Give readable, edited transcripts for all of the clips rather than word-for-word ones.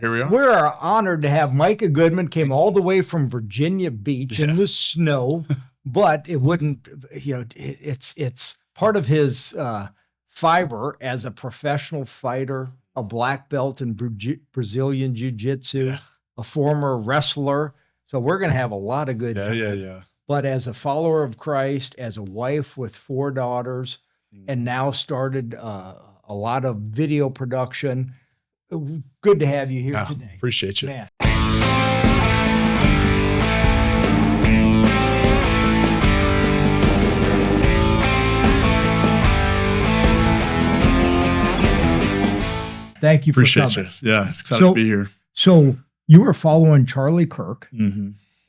Here we are. We're honored to have Micah Goodman. Came all the way from Virginia Beach in the snow, but it wouldn't. It's part of his fiber as a professional fighter, a black belt in Brazilian Jiu-Jitsu, a former wrestler. So we're going to have a lot of good time. Yeah. But as a follower of Christ, as a wife with 4 daughters, and now started a lot of video production. Good to have you here today. Appreciate you. Man. Thank you for coming. Appreciate you. Yeah, excited to be here. So you were following Charlie Kirk,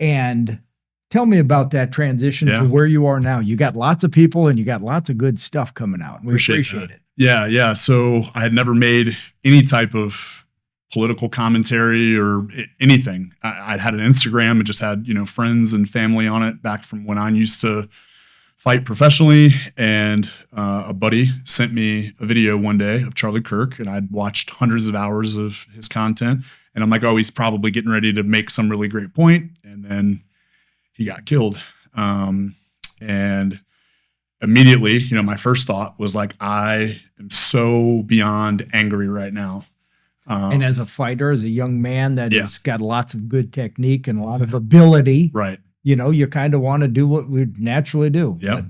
and tell me about that transition to where you are now. You got lots of people and you got lots of good stuff coming out. We appreciate it. Yeah. So I had never made any type of political commentary or anything. I'd had an Instagram and just had, friends and family on it back from when I used to fight professionally. And a buddy sent me a video one day of Charlie Kirk, and I'd watched hundreds of hours of his content. And I'm like, oh, he's probably getting ready to make some really great point. And then he got killed. And immediately, my first thought was like, I am so beyond angry right now. And as a fighter, as a young man that has got lots of good technique and a lot of ability, right? You kind of want to do what we naturally do. Yeah.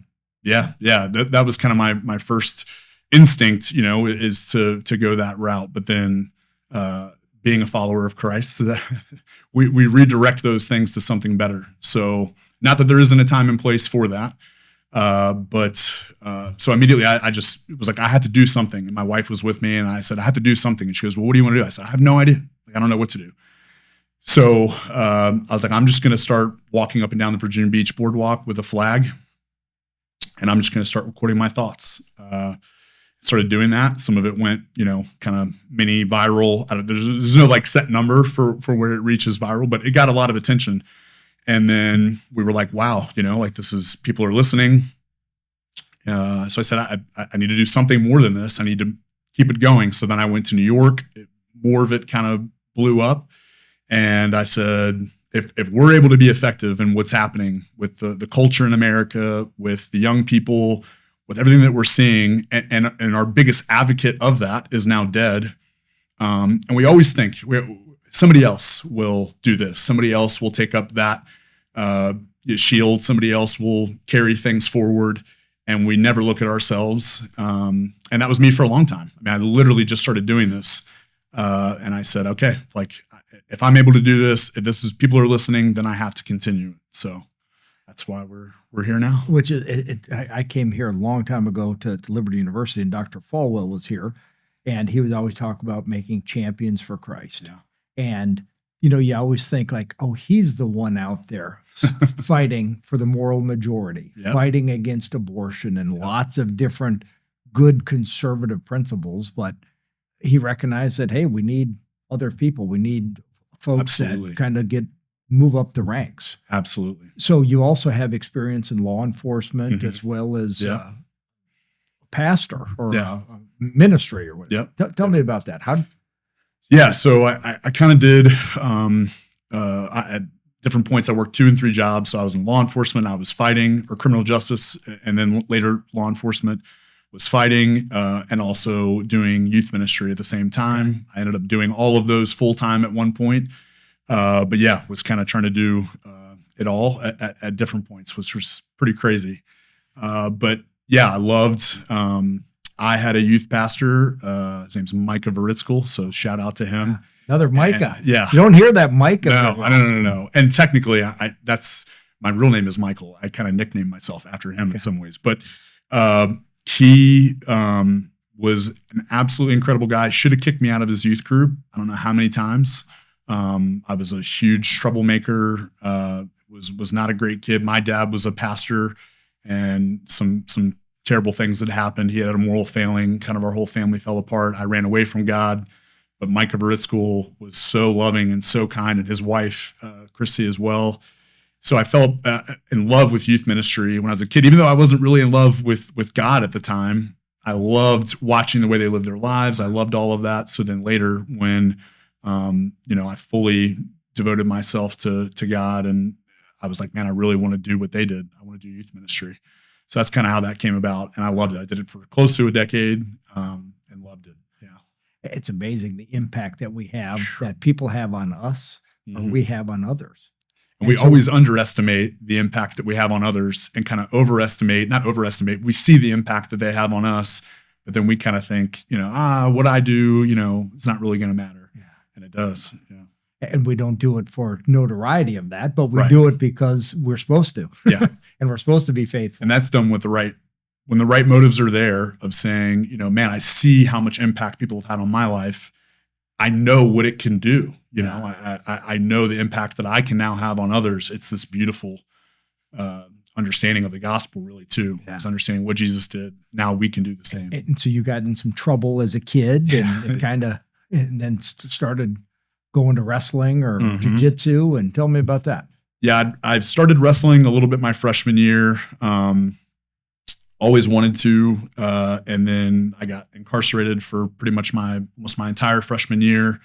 That was kind of my first instinct, is to go that route. But then being a follower of Christ, we redirect those things to something better. So not that there isn't a time and place for that. So immediately I just was like, I had to do something. And my wife was with me and I said, I have to do something. And she goes, well, what do you want to do? I said, I have no idea. I don't know what to do. So, I was like, I'm just going to start walking up and down the Virginia Beach boardwalk with a flag. And I'm just going to start recording my thoughts. Started doing that. Some of it went, kind of mini viral. There's no like set number for where it reaches viral, but it got a lot of attention. And then we were like, wow, people are listening. So I said, I need to do something more than this. I need to keep it going. So then I went to New York. More of it kind of blew up. And I said, if we're able to be effective in what's happening with the culture in America, with the young people, with everything that we're seeing, and our biggest advocate of that is now dead. And we always think somebody else will do this. Somebody else will take up that shield. Somebody else will carry things forward. And we never look at ourselves. And that was me for a long time. I literally just started doing this. And I said, okay, if I'm able to do this, if people are listening, then I have to continue. So that's why we're here now. Which is, I came here a long time ago to Liberty University, and Dr. Falwell was here. And he would always talk about making champions for Christ. Yeah. And, you always think like, oh, he's the one out there fighting for the moral majority, fighting against abortion and lots of different good conservative principles. But he recognized that, hey, we need other people. We need folks that kind of move up the ranks. Absolutely. So you also have experience in law enforcement as well as pastor or ministry or whatever. Tell me about that. So I kind of did, at different points, I worked 2 and 3 jobs. So I was in law enforcement, I was fighting, or criminal justice, and then later law enforcement, was fighting, and also doing youth ministry at the same time. I ended up doing all of those full time at one point. But was kind of trying to do it all at different points, which was pretty crazy. But I loved, I had a youth pastor, his name's Micah Goodman, so shout out to him. Another Micah. And, you don't hear that Micah. No. And technically, that's my real name is Michael. I kind of nicknamed myself after him in some ways. But he was an absolutely incredible guy. Should have kicked me out of his youth group. I don't know how many times. I was a huge troublemaker. Was not a great kid. My dad was a pastor, and some terrible things that happened. He had a moral failing. Kind of our whole family fell apart. I ran away from God. But Micah Goodman was so loving and so kind, and his wife, Chrissy, as well. So I fell in love with youth ministry when I was a kid, even though I wasn't really in love with God at the time. I loved watching the way they lived their lives. I loved all of that. So then later, when I fully devoted myself to God, and I was like, man, I really want to do what they did. I want to do youth ministry. So that's kind of how that came about. And I loved it. I did it for close to a decade, and loved it. Yeah. It's amazing the impact that we have, that people have on us, or we have on others. And we always underestimate the impact that we have on others, and kind of not overestimate. We see the impact that they have on us, but then we kind of think, what I do, it's not really going to matter. Yeah. And it does. Yeah. And we don't do it for notoriety of that, but we do it because we're supposed to. Yeah. And we're supposed to be faithful. And that's done with when the right motives are there, of saying, man, I see how much impact people have had on my life. I know what it can do. I know the impact that I can now have on others. It's this beautiful understanding of the gospel, really, too. Yeah. It's understanding what Jesus did. Now we can do the same. And so you got in some trouble as a kid, and then started going to wrestling or jiu-jitsu, and tell me about that. Yeah, I've started wrestling a little bit my freshman year. Always wanted to, and then I got incarcerated for pretty much almost my entire freshman year.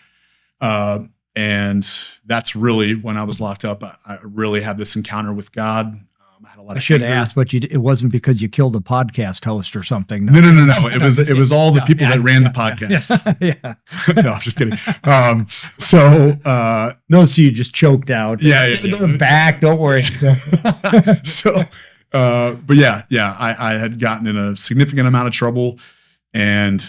And that's really when I was locked up. I really had this encounter with God. I had a lot. I should ask, but it wasn't because you killed a podcast host or something. No. It was all the people that ran the podcast. Yeah. No, I'm just kidding. So you just choked out. Yeah. Back. Don't worry. But I had gotten in a significant amount of trouble, and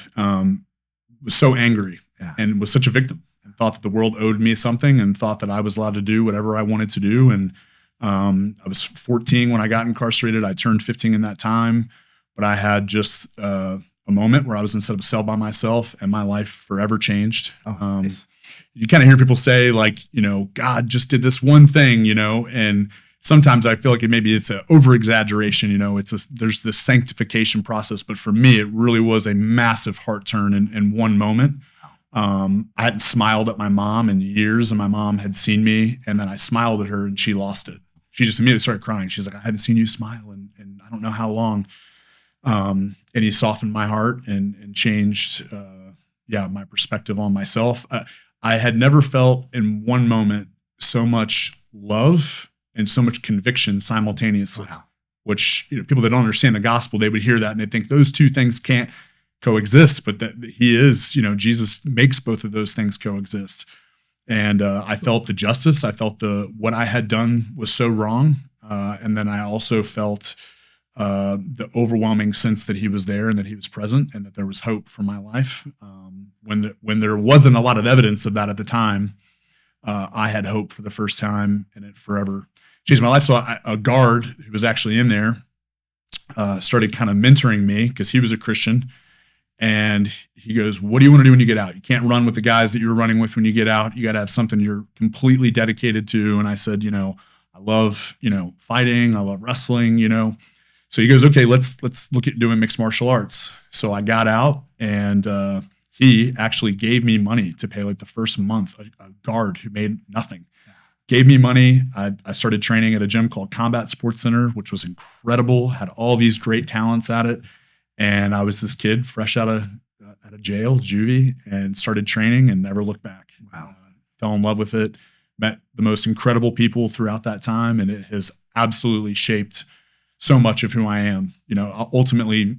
was so angry and was such a victim, and thought that the world owed me something, and thought that I was allowed to do whatever I wanted to do. And I was 14 when I got incarcerated. I turned 15 in that time, but I had just a moment where I was inside of a cell by myself, and my life forever changed. Nice. You kind of hear people say, like, God just did this one thing, and sometimes I feel like it's an over-exaggeration, there's this sanctification process. But for me, it really was a massive heart turn in one moment. I hadn't smiled at my mom in years, and my mom had seen me, and then I smiled at her, and she lost it. She just immediately started crying. She's like, I hadn't seen you smile and I don't know how long. And he softened my heart and changed, my perspective on myself. I had never felt in one moment so much love and so much conviction simultaneously. Wow. Which, people that don't understand the gospel, they would hear that and they think those two things can't coexist, but that he is, Jesus makes both of those things coexist. And I felt the justice. I felt what I had done was so wrong. And then I also felt the overwhelming sense that he was there, and that he was present, and that there was hope for my life. When there wasn't a lot of evidence of that at the time, I had hope for the first time, and it forever changed my life. So a guard who was actually in there started kind of mentoring me, because he was a Christian. And he goes, what do you want to do when you get out? You can't run with the guys that you were running with when you get out. You got to have something you're completely dedicated to. And I said, I love, fighting. I love wrestling, So he goes, okay, let's look at doing mixed martial arts. So I got out, and he actually gave me money to pay like the first month. A guard who made nothing gave me money. I started training at a gym called Combat Sports Center, which was incredible, had all these great talents at it. And I was this kid fresh out of jail, juvie, and started training and never looked back. Wow. Fell in love with it, met the most incredible people throughout that time, and it has absolutely shaped so much of who I am. Ultimately,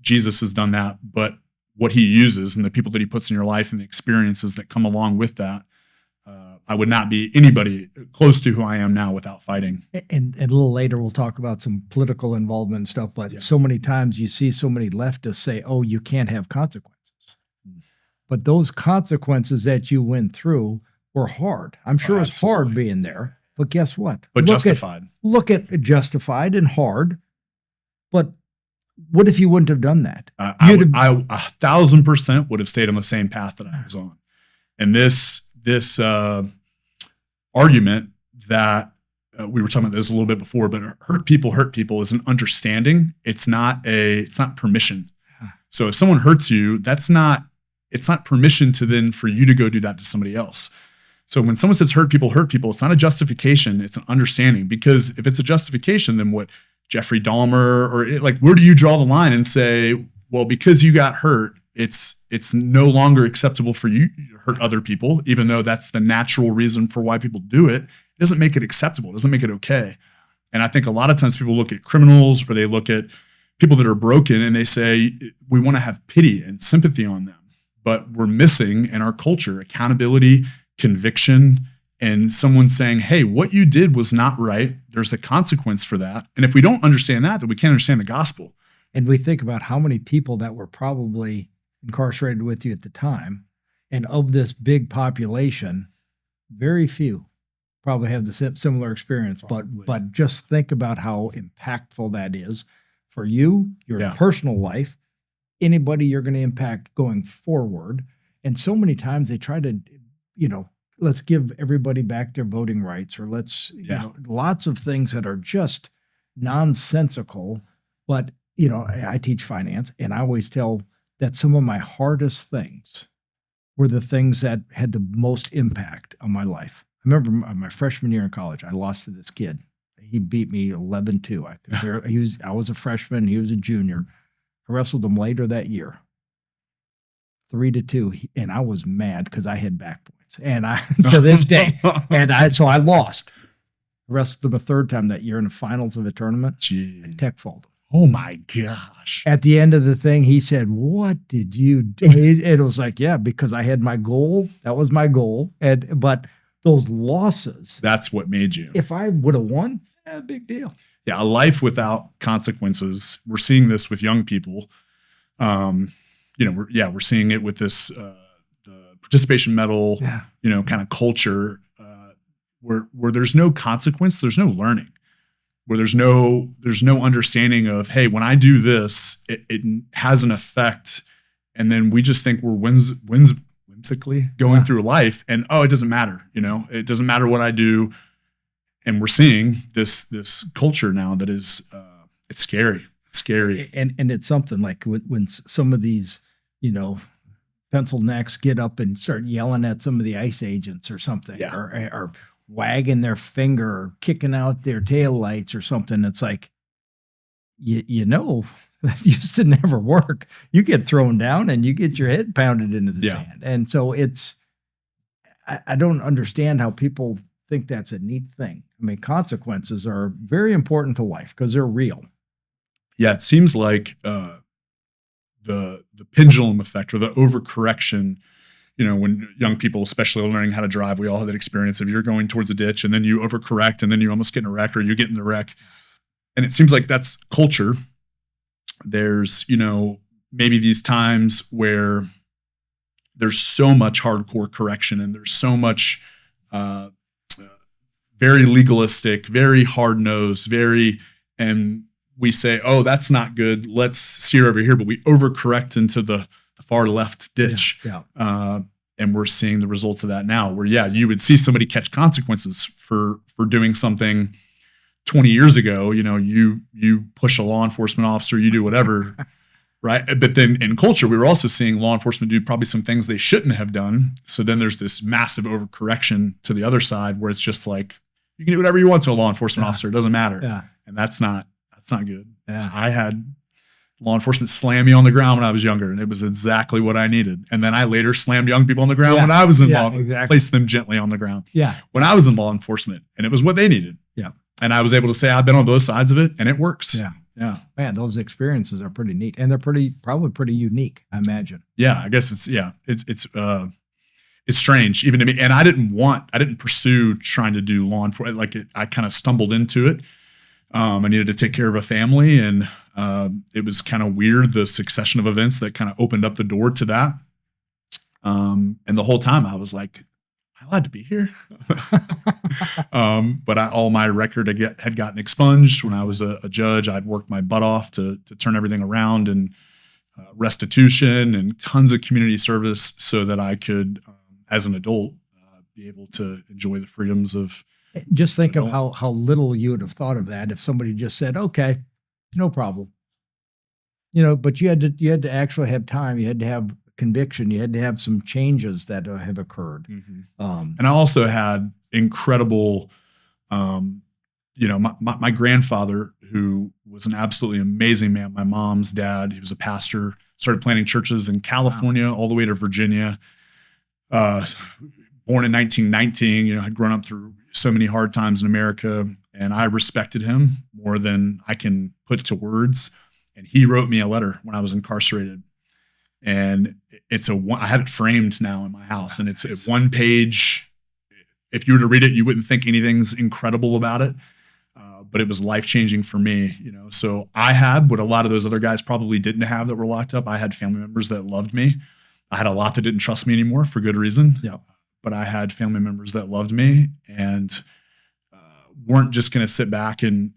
Jesus has done that, but what he uses and the people that he puts in your life and the experiences that come along with that, I would not be anybody close to who I am now without fighting. And a little later, we'll talk about some political involvement and stuff, but so many times you see so many leftists say, oh, you can't have consequences. But those consequences that you went through were hard. I'm sure it's hard being there, but guess what? But justified. Look at justified and hard, but what if you wouldn't have done that? I 1,000% would have stayed on the same path that I was on. And this argument that we were talking about this a little bit before, but hurt people is an understanding. It's not permission. So if someone hurts you, it's not permission for you to go do that to somebody else. So when someone says hurt people, it's not a justification. It's an understanding, because if it's a justification, then what Jeffrey Dahmer where do you draw the line and say, well, because you got hurt, it's no longer acceptable for you to hurt other people, even though that's the natural reason for why people do it. It doesn't make it acceptable. It doesn't make it okay. And I think a lot of times people look at criminals or they look at people that are broken and they say, we want to have pity and sympathy on them. But we're missing in our culture accountability, conviction, and someone saying, hey, what you did was not right. There's a consequence for that. And if we don't understand that, then we can't understand the gospel. And we think about how many people that were probably incarcerated with you at the time. And of this big population, very few probably have the similar experience. But just think about how impactful that is for you, your personal life, anybody you're going to impact going forward. And so many times they try to, let's give everybody back their voting rights, or let's, lots of things that are just nonsensical. But, I teach finance, and I always tell that some of my hardest things were the things that had the most impact on my life. I remember my freshman year in college, I lost to this kid. He beat me 11-2. I was a freshman, he was a junior. I wrestled him later that year, 3-2, and I was mad because I had back points, and to this day, so I lost. I wrestled him a third time that year in the finals of a tournament. Jeez. I tech faulted him. Oh my gosh! At the end of the thing, he said, "What did you do?" It was like, yeah, because I had my goal. That was my goal, but those losses. That's what made you. If I would have won, big deal. Yeah, a life without consequences. We're seeing this with young people. We're seeing it with this the participation medal, kind of culture, where there's no consequence, there's no learning, where there's no understanding of, hey, when I do this, it has an effect, and then we just think we're whimsically going through life, and it doesn't matter, it doesn't matter what I do. And we're seeing this culture now that is, it's scary. It's scary. And it's something like when some of these, pencil necks get up and start yelling at some of the ICE agents or something, or wagging their finger or kicking out their taillights or something. It's like, that used to never work. You get thrown down and you get your head pounded into the sand. And so I don't understand how people think that's a neat thing. I mean, consequences are very important to life because they're real. Yeah, it seems like the pendulum effect or the overcorrection. When young people, especially learning how to drive, we all have that experience of you're going towards a ditch and then you overcorrect and then you almost get in a wreck or you get in the wreck. And it seems like that's culture. There's, maybe these times where there's so much hardcore correction and there's so much very legalistic, very hard-nosed, and we say, oh, that's not good. Let's steer over here. But we overcorrect into the far left ditch. And we're seeing the results of that now where, you would see somebody catch consequences for doing something 20 years ago. You push a law enforcement officer, you do whatever, right? But then in culture, we were also seeing law enforcement do probably some things they shouldn't have done. So then there's this massive overcorrection to the other side where it's just like, you can do whatever you want to a law enforcement officer. It doesn't matter. And that's not good. I had law enforcement slam me on the ground when I was younger, and it was exactly what I needed. And then I later slammed young people on the ground when I was in law, placed them gently on the ground. When I was in law enforcement, and it was what they needed. And I was able to say I've been on both sides of it, and it works. Man, those experiences are pretty neat, and they're probably pretty unique, I imagine. I guess it's strange even to me. And I didn't pursue trying to do law enforcement. I kind of stumbled into it. I needed to take care of a family, and it was kind of weird, the succession of events that kind of opened up the door to that. And the whole time I was like, am I allowed to be here? But all my record had gotten expunged when I was a judge. I'd worked my butt off to turn everything around, and restitution and tons of community service so that I could, as an adult, be able to enjoy the freedoms of. Just think of how little you would have thought of that if somebody just said, "Okay, no problem." But you had to actually have time. You had to have conviction. You had to have some changes that have occurred. And I also had incredible, my grandfather, who was an absolutely amazing man. My mom's dad, he was a pastor, started planting churches in California all the way to Virginia. Born in 1919, I'd grown up through so many hard times in America, and I respected him more than I can put to words. And he wrote me a letter when I was incarcerated. And I have it framed now in my house, and it's a one page. If you were to read it, you wouldn't think anything's incredible about it. But it was life-changing for me, So I had what a lot of those other guys probably didn't have that were locked up. I had family members that loved me. I had a lot that didn't trust me anymore for good reason. Yeah. But I had family members that loved me and weren't just going to sit back and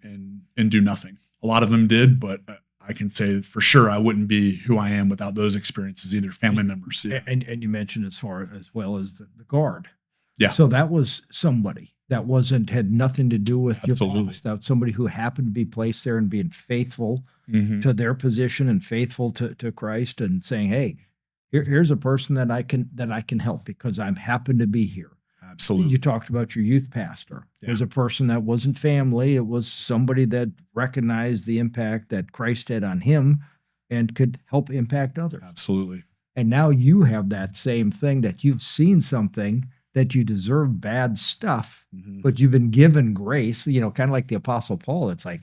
do nothing. A lot of them did, but I can say for sure I wouldn't be who I am without those experiences either, family members. Yeah. And you mentioned as well as the guard. Yeah. So that was somebody that had nothing to do with Absolutely. Your boss. That was somebody who happened to be placed there and being faithful to their position and faithful to Christ and saying, hey, here's a person that I can help because I'm happen to be here. Absolutely. You talked about your youth pastor. Yeah. It was a person that wasn't family. It was somebody that recognized the impact that Christ had on him and could help impact others. Absolutely. And now you have that same thing that you've seen something that you deserve bad stuff, but you've been given grace, kind of like the Apostle Paul. It's like,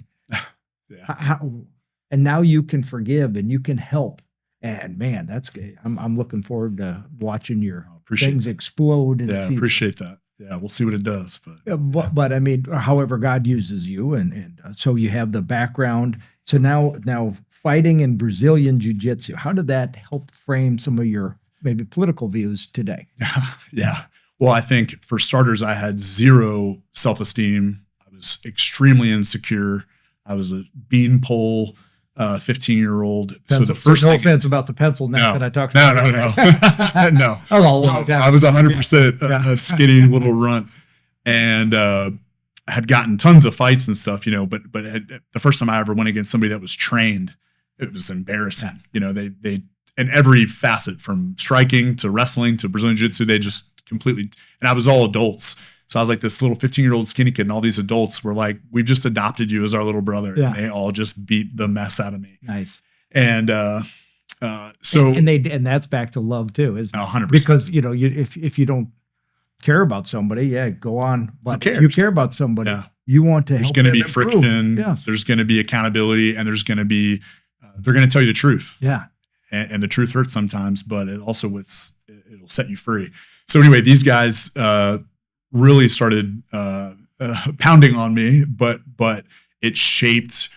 and now you can forgive and you can help. And man, that's good. I'm looking forward to watching your things explode. In the future. Appreciate that. Yeah, we'll see what it does. But I mean, however God uses you, and so you have the background. So now fighting in Brazilian Jiu-Jitsu, how did that help frame some of your maybe political views today? Yeah. Well, I think for starters, I had zero self-esteem. I was extremely insecure. I was a beanpole 15-year-old. So the first offense about the pencil neck that I talked about. No. I was 100% a skinny little runt, and had gotten tons of fights and stuff, but the first time I ever went against somebody that was trained, it was embarrassing. They in every facet, from striking to wrestling to Brazilian Jiu-Jitsu, they just completely, and I was all adults. So I was like this little 15-year-old skinny kid, and all these adults were like, "We've just adopted you as our little brother." Yeah. And they all just beat the mess out of me. Nice. And and that's back to love too, isn't it? 100%. Because if you don't care about somebody, go on. But if you care about somebody, you want to help them improve. There's going to be friction. Yes. There's going to be accountability, and there's going to be they're going to tell you the truth. Yeah. And the truth hurts sometimes, but it also it'll set you free. So anyway, these guys really started pounding on me, but it shaped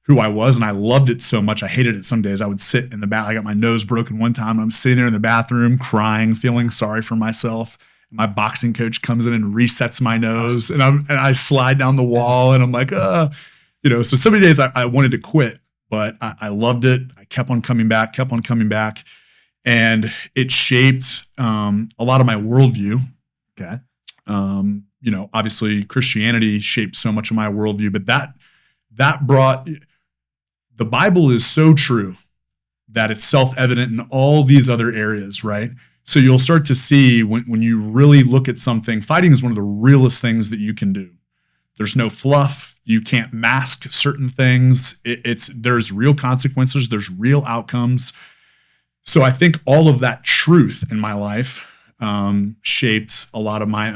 who I was, and I loved it so much. I hated it some days. I would sit in the bath. I got my nose broken one time. I'm sitting there in the bathroom crying, feeling sorry for myself. And my boxing coach comes in and resets my nose, and I slide down the wall, and I'm like, So some of the days I wanted to quit, but I loved it. I kept on coming back, and it shaped a lot of my worldview. Okay. Obviously Christianity shaped so much of my worldview, but that brought, the Bible is so true that it's self-evident in all these other areas, right? So you'll start to see when you really look at something, fighting is one of the realest things that you can do. There's no fluff. You can't mask certain things. There's real consequences. There's real outcomes. So I think all of that truth in my life shaped a lot of my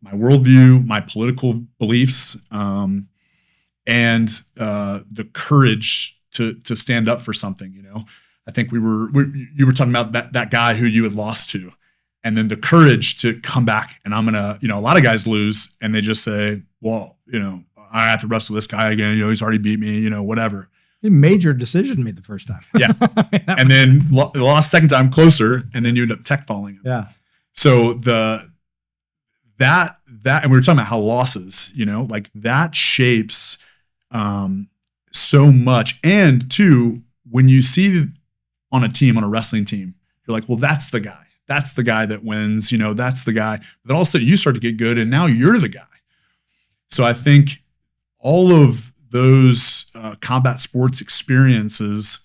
worldview, my political beliefs, and the courage to stand up for something. I think you were talking about that guy who you had lost to, and then the courage to come back. And I'm gonna, a lot of guys lose, and they just say, well, I have to wrestle this guy again. He's already beat me. Whatever. You made your decision me the first time. Yeah. And then lost second time closer, and then you end up tech falling him. Yeah. So that and we were talking about how losses, like that shapes so much. And two, when you see on a team, on a wrestling team, you're like, well, that's the guy. That's the guy that wins, that's the guy. But then all of a sudden you start to get good, and now you're the guy. So I think all of those combat sports experiences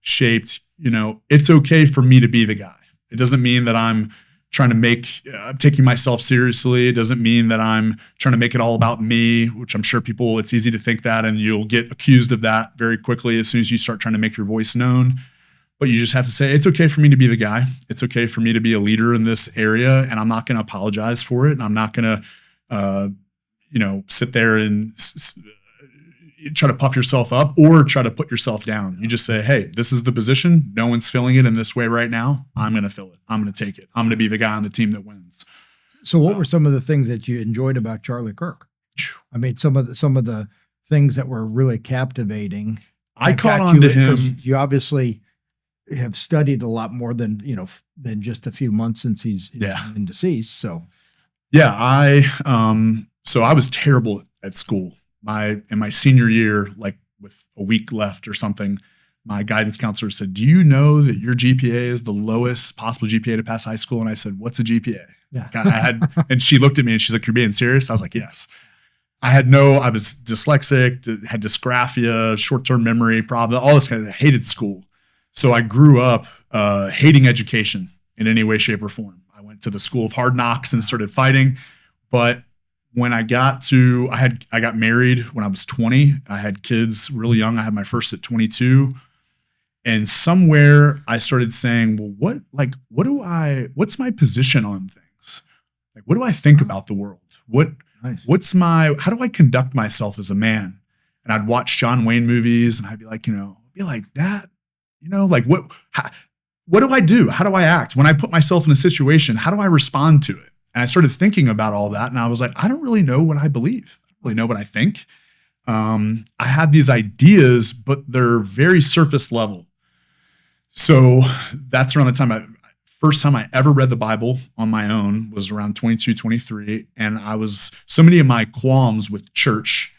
shaped, it's okay for me to be the guy. It doesn't mean that I'm trying to taking myself seriously. It doesn't mean that I'm trying to make it all about me, which I'm sure it's easy to think that, and you'll get accused of that very quickly as soon as you start trying to make your voice known. But you just have to say, it's okay for me to be the guy. It's okay for me to be a leader in this area, and I'm not going to apologize for it. And I'm not going to, sit there and try to puff yourself up or try to put yourself down. You just say, hey, this is the position. No one's filling it in this way right now. I'm going to fill it. I'm going to take it. I'm going to be the guy on the team that wins. So what were some of the things that you enjoyed about Charlie Kirk? I mean, some of the things that were really captivating. I caught on to him. You obviously have studied a lot more than just a few months since he's been deceased. So, yeah, so I was terrible at school. In my senior year, like with a week left or something, my guidance counselor said, "Do you know that your GPA is the lowest possible GPA to pass high school?" And I said, "What's a GPA?" Yeah. And she looked at me and she's like, "You're being serious?" I was like, "Yes." I was dyslexic, had dysgraphia, short-term memory problem, all this kind of, I hated school. So I grew up hating education in any way, shape, or form. I went to the school of hard knocks and started fighting. But when I got married when I was 20. I had kids really young. I had my first at 22. And somewhere I started saying, well, what's my position on things? Like, what do I think about the world? How do I conduct myself as a man? And I'd watch John Wayne movies and I'd be like, be like that. What do I do? How do I act? When I put myself in a situation, how do I respond to it? And I started thinking about all that. And I was like, I don't really know what I believe. I don't really know what I think. I had these ideas, but they're very surface level. So that's around the time first time I ever read the Bible on my own was around 22, 23. And so many of my qualms with church,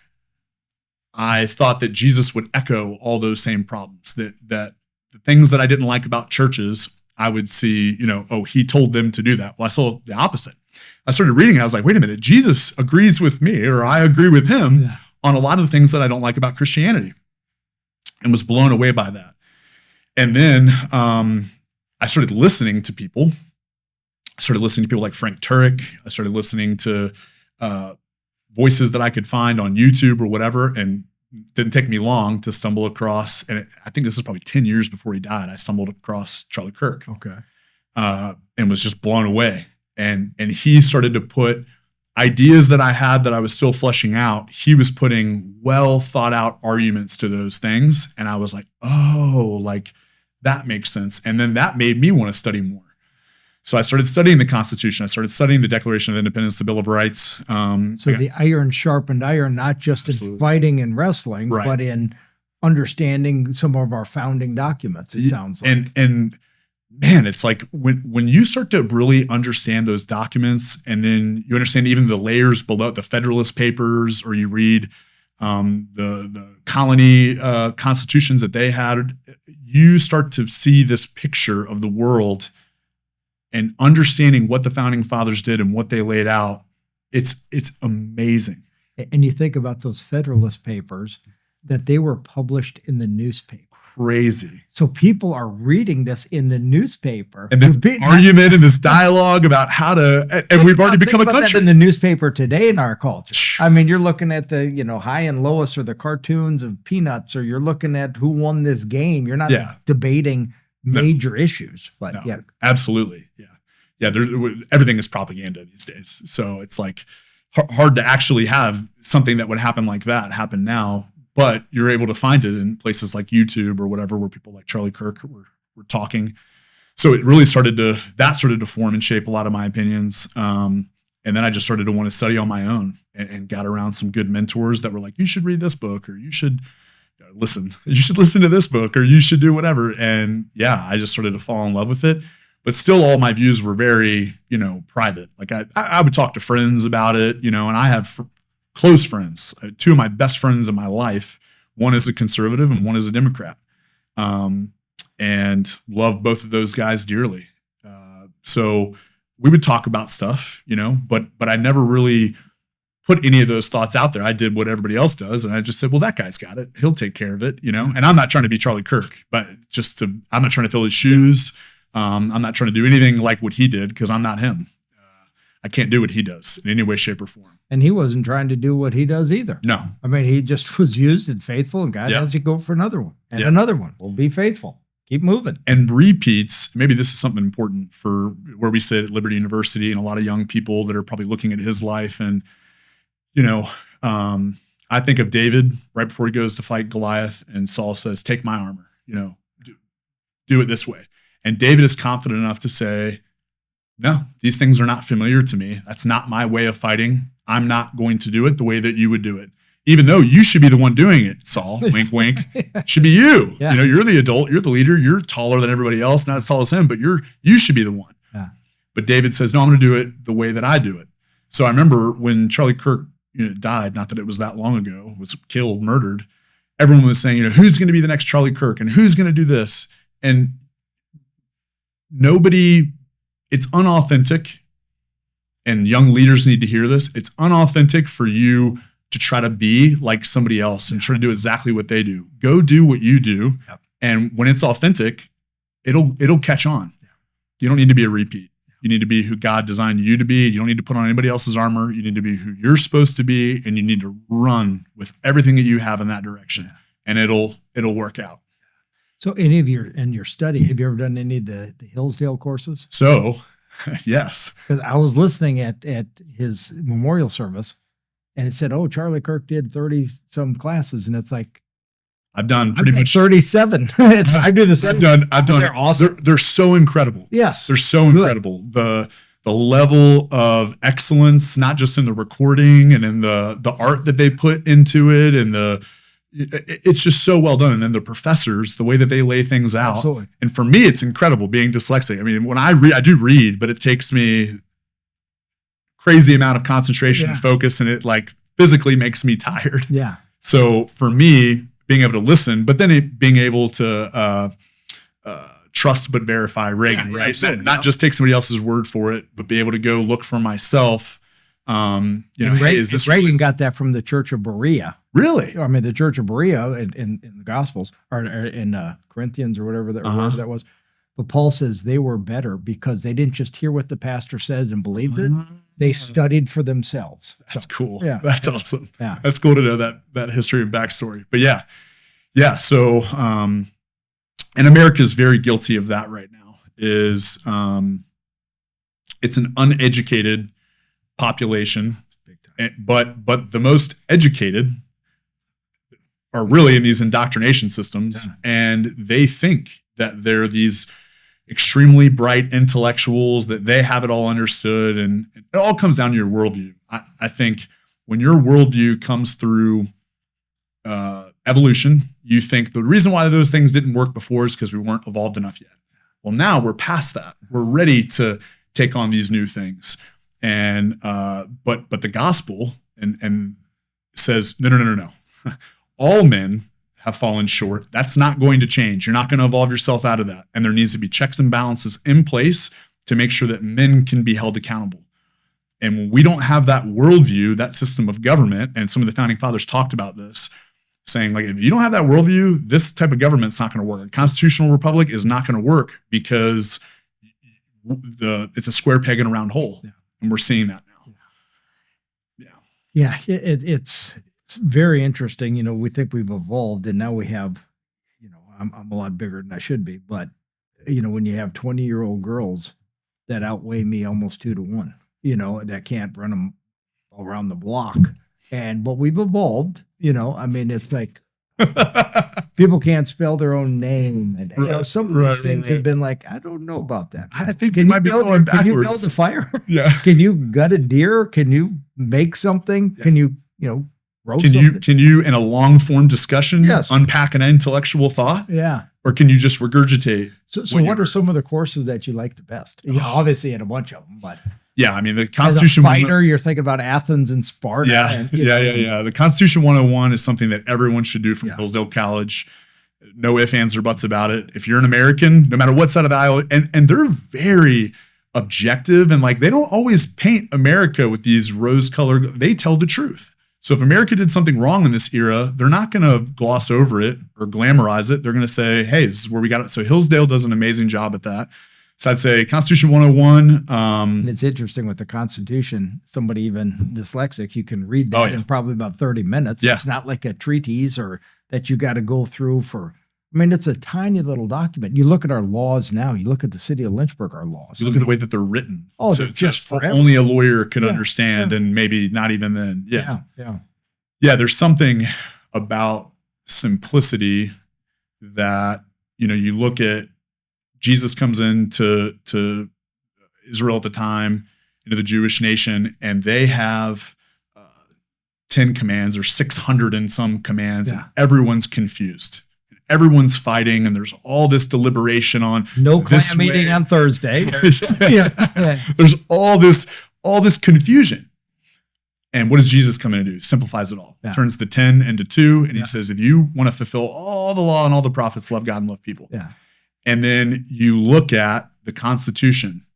I thought that Jesus would echo all those same problems, that the things that I didn't like about churches, I would see, he told them to do that. Well, I saw the opposite. I started reading it. I was like, wait a minute, Jesus agrees with me, or I agree with him on a lot of the things that I don't like about Christianity, and was blown away by that. And then I started listening to people. I started listening to people like Frank Turek. I started listening to voices that I could find on YouTube or whatever, and it didn't take me long to stumble across, and I think this is probably 10 years before he died, I stumbled across Charlie Kirk. Okay. And was just blown away. And he started to put ideas that I had that I was still fleshing out. He was putting well thought out arguments to those things. And I was like, oh, like that makes sense. And then that made me want to study more. So I started studying the Constitution. I started studying the Declaration of Independence, the Bill of Rights. The iron sharpened iron, not just in fighting and wrestling, but in understanding some of our founding documents, it sounds like. And man, it's like when you start to really understand those documents, and then you understand even the layers below, the Federalist Papers, or you read the colony constitutions that they had, you start to see this picture of the world and understanding what the founding fathers did and what they laid out. It's amazing. And you think about those Federalist Papers, that they were published in the newspaper. Crazy. So people are reading this in the newspaper. And this argument and this dialogue about how to, and we've already become a country. That in the newspaper today in our culture. I mean, you're looking at the, high and lowest, or the cartoons of Peanuts, or you're looking at who won this game. You're not debating major issues, but absolutely. Yeah. Everything is propaganda these days. So it's like hard to actually have something that would happen like that happen now. But you're able to find it in places like YouTube or whatever, where people like Charlie Kirk were talking. So it really started to form and shape a lot of my opinions. And then I just started to want to study on my own, and got around some good mentors that were like, you should read this book, or you should listen to this book, or you should do whatever. And I just started to fall in love with it. But still, all my views were very, private. Like I would talk to friends about it, and I have close friends, two of my best friends in my life. One is a conservative and one is a Democrat, and love both of those guys dearly. So we would talk about stuff, but I never really put any of those thoughts out there. I did what everybody else does, and I just said, well, that guy's got it. He'll take care of it, And I'm not trying to be Charlie Kirk, but I'm not trying to fill his shoes. I'm not trying to do anything like what he did, because I'm not him. I can't do what he does in any way, shape, or form. And he wasn't trying to do what he does either. No. I mean, he just was used and faithful, and God has you go for another one and another one. Well, be faithful. keep moving. And repeats, maybe this is something important for where we sit at Liberty University and a lot of young people that are probably looking at his life. And, I think of David right before he goes to fight Goliath, and Saul says, take my armor, do it this way. And David is confident enough to say, no, these things are not familiar to me. That's not my way of fighting. I'm not going to do it the way that you would do it. Even though you should be the one doing it, Saul, wink, wink, should be you. Yeah. You're the adult, you're the leader, you're taller than everybody else, not as tall as him, but you should be the one. Yeah. But David says, no, I'm going to do it the way that I do it. So I remember when Charlie Kirk died, not that it was that long ago, was killed, murdered, everyone was saying, who's going to be the next Charlie Kirk and who's going to do this? And it's unauthentic, and young leaders need to hear this. It's unauthentic for you to try to be like somebody else and try to do exactly what they do. Go do what you do. Yep. And when it's authentic, it'll catch on. Yeah. You don't need to be a repeat. You need to be who God designed you to be. You don't need to put on anybody else's armor. You need to be who you're supposed to be, and you need to run with everything that you have in that direction, and it'll work out. So in your study, have you ever done any of the Hillsdale courses? So, yes. Because I was listening at his memorial service, and it said, Charlie Kirk did 30-some classes, and it's like, I've done pretty much 37. I do the same. I've done. They're awesome. They're so incredible. Yes. They're so incredible. The level of excellence, not just in the recording and in the art that they put into it, and it's just so well done. And then the professors, the way that they lay things out. Absolutely. And for me, it's incredible being dyslexic. I mean, when I read, I do read, but it takes me crazy amount of concentration and focus, and it like physically makes me tired. Yeah. So for me, being able to listen, but then being able to trust but verify Reagan, right? Not just take somebody else's word for it, but be able to go look for myself. Reagan got that from the Church of Berea. Really? I mean, the Church of Berea in the Gospels, or in Corinthians or whatever that was. But Paul says they were better because they didn't just hear what the pastor says and believed it. They studied for themselves. That's cool. Yeah. That's awesome. Yeah. That's cool to know that history and backstory. But yeah. So, and America is very guilty of that right now. It's an uneducated population, but the most educated are really in these indoctrination systems, and they think that they're these extremely bright intellectuals, that they have it all understood, and it all comes down to your worldview. I think when your worldview comes through evolution, you think the reason why those things didn't work before is because we weren't evolved enough yet. Well, now we're past that. We're ready to take on these new things. And but the gospel and says no. All men have fallen short. That's not going to change. You're not going to evolve yourself out of that. And there needs to be checks and balances in place to make sure that men can be held accountable. And when we don't have that worldview, that system of government, and some of the founding fathers talked about this, saying, like, if you don't have that worldview, this type of government's not going to work. A constitutional republic is not going to work because it's a square peg in a round hole. Yeah. And we're seeing that now. Yeah. It's very interesting. We think we've evolved, and now we have, I'm a lot bigger than I should be, but when you have 20-year-old girls that outweigh me almost 2-to-1, that can't run them around the block. But we've evolved, I mean, it's like people can't spell their own name. And some of these things have been like, I don't know about that. I think you might be going backwards. Can you build a fire? Yeah. Can you gut a deer? Can you make something? Yeah. Can you, roast something? Can you, in a long form discussion, yes, unpack an intellectual thought? Yeah. Or can you just regurgitate? So what are some of the courses that you like the best? Obviously, had a bunch of them, but. Yeah, I mean, the Constitution. As a fighter, you're thinking about Athens and Sparta. Yeah. The Constitution 101 is something that everyone should do from Hillsdale College. No ifs, ands, or buts about it. If you're an American, no matter what side of the aisle, and they're very objective, and like they don't always paint America with these rose-colored. They tell the truth. So if America did something wrong in this era, they're not going to gloss over it or glamorize it. They're going to say, hey, this is where we got it. So Hillsdale does an amazing job at that. So I'd say Constitution 101. And it's interesting with the Constitution, somebody even dyslexic, you can read that in probably about 30 minutes. Yeah. It's not like a treatise or that you got to go through for I mean, it's a tiny little document. You look at our laws now. You look at the city of Lynchburg, our laws. You look at the way that they're written. Oh, so just for forever. only a lawyer could understand, and maybe not even then. Yeah. Yeah, there's something about simplicity that, you look at. Jesus comes into Israel at the time, into the Jewish nation, and they have 10 commands or 600 and some commands, and everyone's confused. Everyone's fighting, and there's all this deliberation on no clan meeting on Thursday. There's all this confusion. And what does Jesus come in to do? Simplifies it all. Turns the 10 into 2, and he says, if you want to fulfill all the law and all the prophets, love God and love people. And then you look at the Constitution.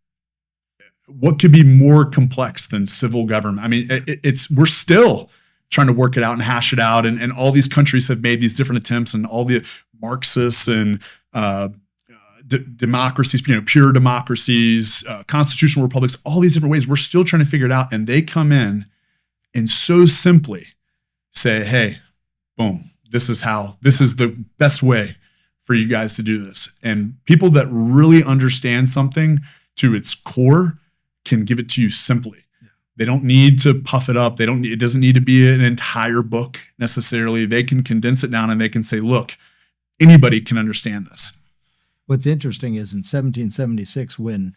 What could be more complex than civil government? I mean, we're still trying to work it out and hash it out. And all these countries have made these different attempts, and all the Marxists and democracies, pure democracies, constitutional republics, all these different ways, we're still trying to figure it out. And they come in and so simply say, hey, boom, this is the best way for you guys to do this. And people that really understand something to its core can give it to you simply. They don't need to puff it up. It doesn't need to be an entire book necessarily. They can condense it down, and they can say, look, anybody can understand this. What's interesting is in 1776, when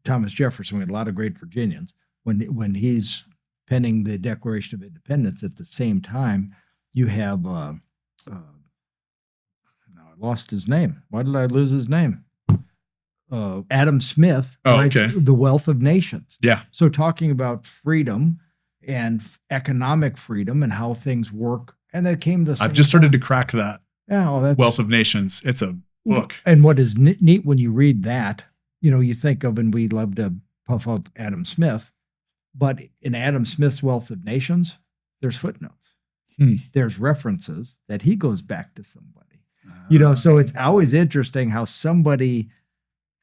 Thomas Jefferson, we had a lot of great Virginians, when he's penning the Declaration of Independence, at the same time, you have, now I lost his name. Why did I lose his name? Adam Smith writes The Wealth of Nations. Yeah. So talking about freedom and economic freedom and how things work. And that came the same I've just started to crack that. Yeah, well, that's Wealth of Nations. It's a book. And what is neat when you read that, you think of, and we love to puff up Adam Smith, but in Adam Smith's Wealth of Nations, there's footnotes. There's references that he goes back to somebody. So it's always interesting how somebody,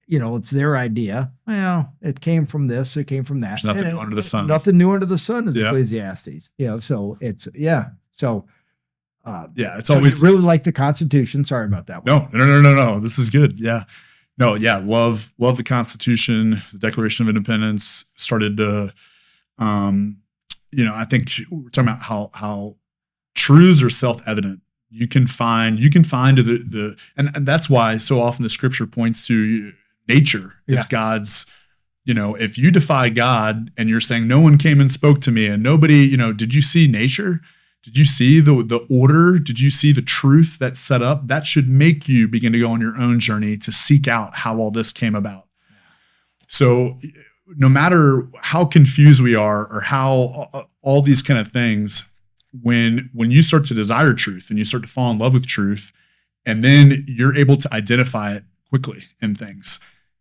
it's their idea. Well, it came from this, it came from that. There's nothing new under the sun. Nothing new under the sun is Ecclesiastes. So it's, So, it's always really like the Constitution. Sorry about that one. No. This is good. Yeah. No, yeah. Love the Constitution, the Declaration of Independence. Started to, I think we're talking about how truths are self-evident. You can find and that's why so often the scripture points to nature is God's, if you defy God and you're saying no one came and spoke to me and nobody, did you see nature? Did you see the order? Did you see the truth that's set up? That should make you begin to go on your own journey to seek out how all this came about. So no matter how confused we are or how all these kind of things, when you start to desire truth and you start to fall in love with truth, and then you're able to identify it quickly in things.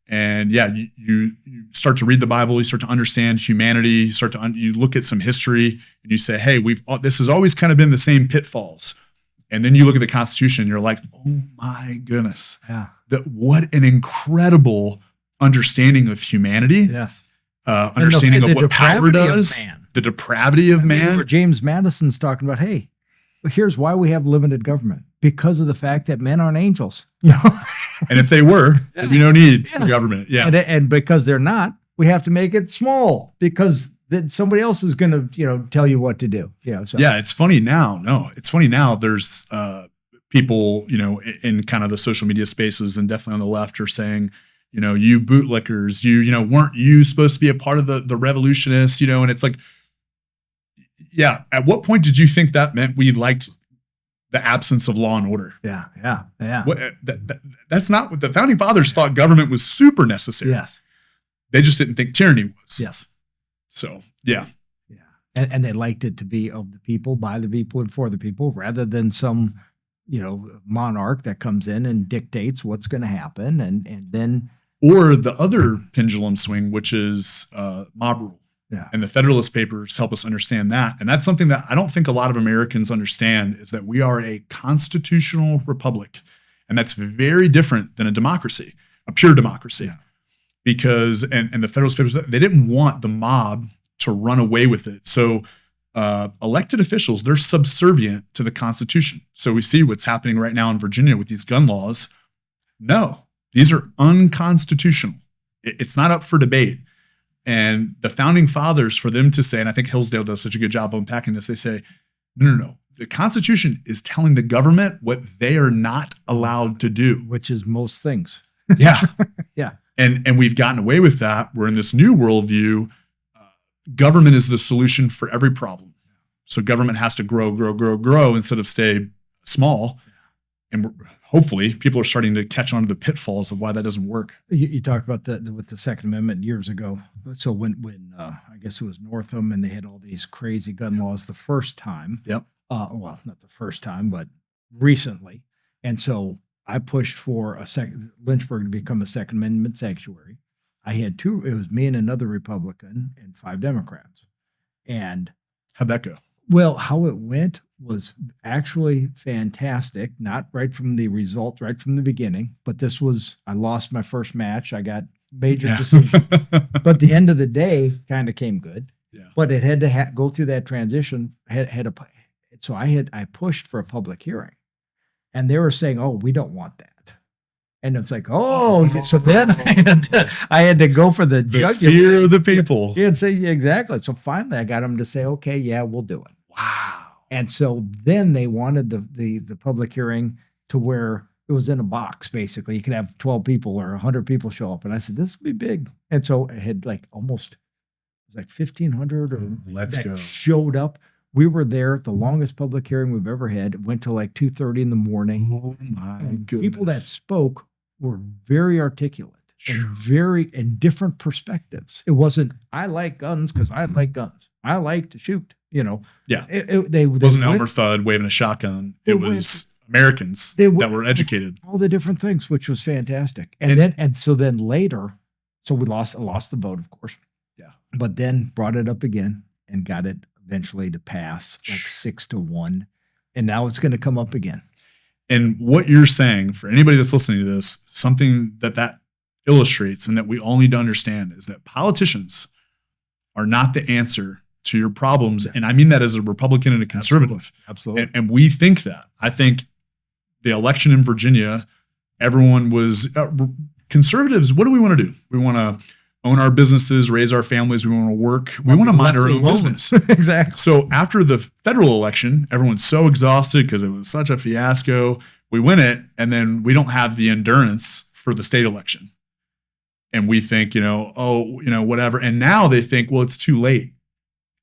And you start to read the Bible, you start to understand humanity, you look at some history, and you say, hey, this has always kind of been the same pitfalls. And then you look at the Constitution, and you're like, oh my goodness, what an incredible understanding of humanity. Yes, understanding of what power does, the depravity of man. Where James Madison's talking about, hey, here's why we have limited government, because of the fact that men aren't angels. And if they were, there'd be no need for government. Yeah. And because they're not, we have to make it small, because then somebody else is going to, tell you what to do. It's funny now. It's funny now. There's people, in kind of the social media spaces, and definitely on the left, are saying, you bootlickers, weren't you supposed to be a part of the revolutionists, and it's like, at what point did you think that meant we liked the absence of law and order? Yeah. That's not what the founding fathers thought. Government was super necessary. Yes. They just didn't think tyranny was. Yes. So, yeah. And they liked it to be of the people, by the people, and for the people, rather than some, monarch that comes in and dictates what's going to happen. And then. Or the other pendulum swing, which is mob rule. Yeah. And the Federalist Papers help us understand that. And that's something that I don't think a lot of Americans understand, is that we are a constitutional republic. And that's very different than a democracy, a pure democracy. Yeah. Because, and the Federalist Papers, they didn't want the mob to run away with it. So elected officials, they're subservient to the Constitution. So we see what's happening right now in Virginia with these gun laws. No, these are unconstitutional. It's not up for debate. And the founding fathers, for them to say, and I think Hillsdale does such a good job of unpacking this, they say, no. The Constitution is telling the government what they are not allowed to do. Which is most things. Yeah. Yeah. And we've gotten away with that. We're in this new worldview. Government is the solution for every problem. So government has to grow instead of stay small. And hopefully people are starting to catch on to the pitfalls of why that doesn't work. You talked about with the Second Amendment years ago. So when I guess it was Northam and they had all these crazy gun laws the first time. Yep. Well, not the first time, but recently. And so I pushed for Lynchburg to become a Second Amendment sanctuary. I had it was me and another Republican and 5 Democrats. And how'd that go? Well, how it went was actually fantastic. Not right from the result, right from the beginning, but I lost my first match. I got major decision, but the end of the day kind of came good. Yeah. But it had to go through that transition. So I pushed for a public hearing, and they were saying, "Oh, we don't want that." And it's like, "Oh," so then I had to go for the jugular. Fear of the people. Yeah, and say exactly. So finally, I got them to say, "Okay, yeah, we'll do it." Wow. And so then they wanted the public hearing to where it was in a box. Basically, you could have 12 people or 100 people show up, and I said, "This will be big." And so it had it was like 1,500 or showed up. We were there, the longest public hearing we've ever had. It went till like 2:30 in the morning. Oh my goodness. People that spoke were very articulate and very in different perspectives. It wasn't, I like guns because I like guns. I like to shoot, Yeah. It wasn't Elmer Fudd waving a shotgun. It was Americans that were educated. All the different things, which was fantastic. And so then later, so I lost the vote, of course. Yeah. But then brought it up again and got it eventually to pass like 6-1. And now it's going to come up again. And what you're saying, for anybody that's listening to this, something that illustrates and that we all need to understand is that politicians are not the answer to your problems. And I mean that as a Republican and a conservative. Absolutely. And we think that. I think the election in Virginia, everyone was conservatives. What do we want to do? We want to own our businesses, raise our families. We want to work. We want to mind our own business. Exactly. So after the federal election, everyone's so exhausted because it was such a fiasco. We win it, and then we don't have the endurance for the state election. And we think, whatever. And now they think, well, it's too late.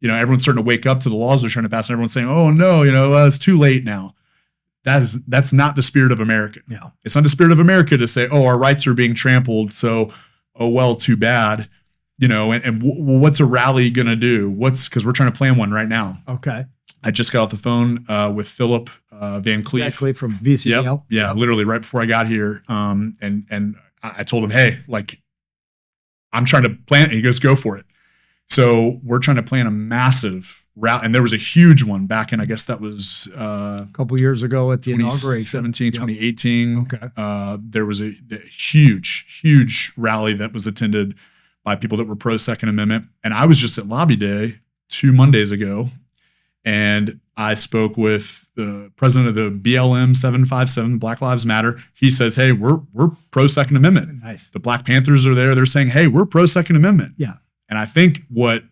Everyone's starting to wake up to the laws they're trying to pass, and everyone's saying, oh, no, it's too late now. That's not the spirit of America. Yeah. It's not the spirit of America to say, oh, our rights are being trampled, so oh, well, too bad, what's a rally going to do? Because we're trying to plan one right now. Okay. I just got off the phone with Philip Van Cleef. Van Cleef from VCDL. Yep. Yeah, literally right before I got here. And I told him, hey, I'm trying to plan. And he goes, go for it. So we're trying to plan a massive route. And there was a huge one back in, I guess that was a couple years ago at the inauguration. 2018. Okay. There was a huge rally that was attended by people that were pro Second Amendment. And I was just at Lobby Day 2 Mondays ago. And I spoke with the president of the BLM 757, Black Lives Matter. He says, hey, we're pro Second Amendment. Nice. The Black Panthers are there. They're saying, hey, we're pro Second Amendment. Yeah. And I think what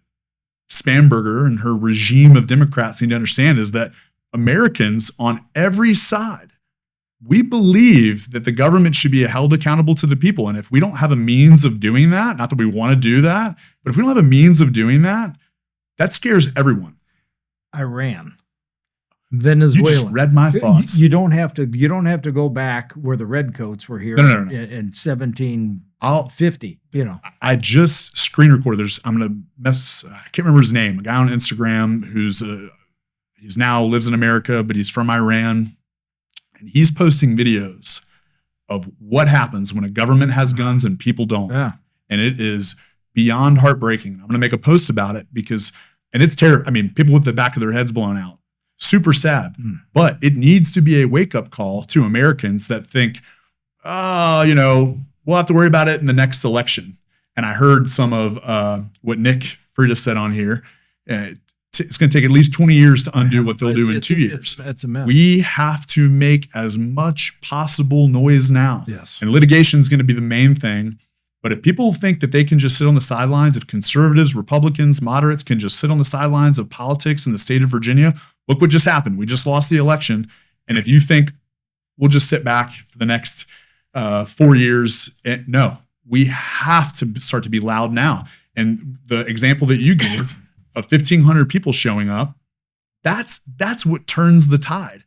Spanberger and her regime of Democrats need to understand is that Americans on every side, we believe that the government should be held accountable to the people. And if we don't have a means of doing that, not that we want to do that, but if we don't have a means of doing that, that scares everyone. Iran, Venezuela. You just read my thoughts. You don't have to go back where the redcoats were here No. in 1750. I just screen recorded. I can't remember his name. A guy on Instagram he's now lives in America, but he's from Iran, and he's posting videos of what happens when a government has guns and people don't. Yeah. And it is beyond heartbreaking. I'm going to make a post about it and it's terrible. I mean, people with the back of their heads blown out. Super sad. But it needs to be a wake-up call to Americans that think, we'll have to worry about it in the next election. And I heard some of what Nick Freitas said on here. it's going to take at least 20 years to undo what they'll do in 2 years. It's a mess. We have to make as much possible noise now. Yes. And litigation is going to be the main thing. But if people think that they can just sit on the sidelines, if conservatives, Republicans, moderates can just sit on the sidelines of politics in the state of Virginia, look what just happened. We just lost the election. And if you think we'll just sit back for the next 4 years, no, we have to start to be loud now. And the example that you gave of 1,500 people showing up, that's what turns the tide.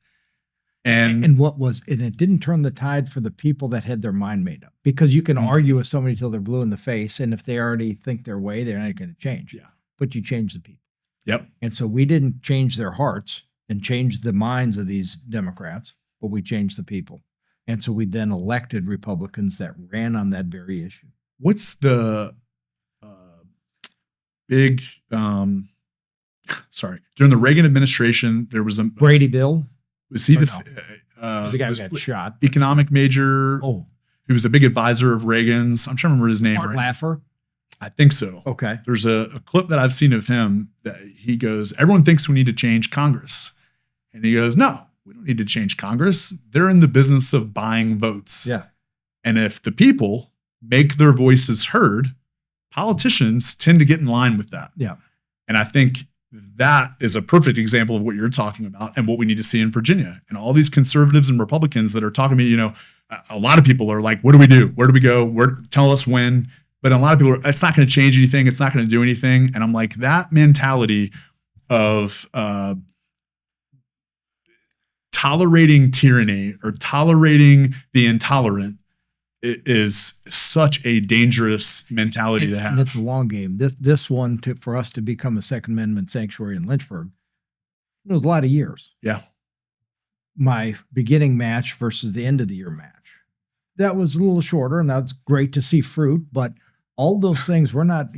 And it didn't turn the tide for the people that had their mind made up, because you can argue with somebody till they're blue in the face, and if they already think their way, they're not going to change. Yeah. But you change the people. Yep. And so we didn't change their hearts and change the minds of these Democrats, but we changed the people. And so we then elected Republicans that ran on that very issue. What's the big during the Reagan administration, there was a Brady Bill. Was he the the guy who got shot? Economic major. Oh, he was a big advisor of Reagan's. I'm trying to remember his name. Art Laffer. I think so. Okay. There's a clip that I've seen of him that he goes, everyone thinks we need to change Congress. And he goes, no, we don't need to change Congress. They're in the business of buying votes. Yeah. And if the people make their voices heard, politicians tend to get in line with that. Yeah. And I think that is a perfect example of what you're talking about and what we need to see in Virginia. And all these conservatives and Republicans that are talking to me, a lot of people are like, what do we do? Where do we go? Tell us when. But a lot of people are, it's not going to change anything. It's not going to do anything. And I'm like, that mentality of tolerating tyranny or tolerating the intolerant is such a dangerous mentality to have. And it's a long game. This one, for us to become a Second Amendment sanctuary in Lynchburg, it was a lot of years. Yeah. My beginning match versus the end of the year match, that was a little shorter, and that's great to see fruit. But all those things were not,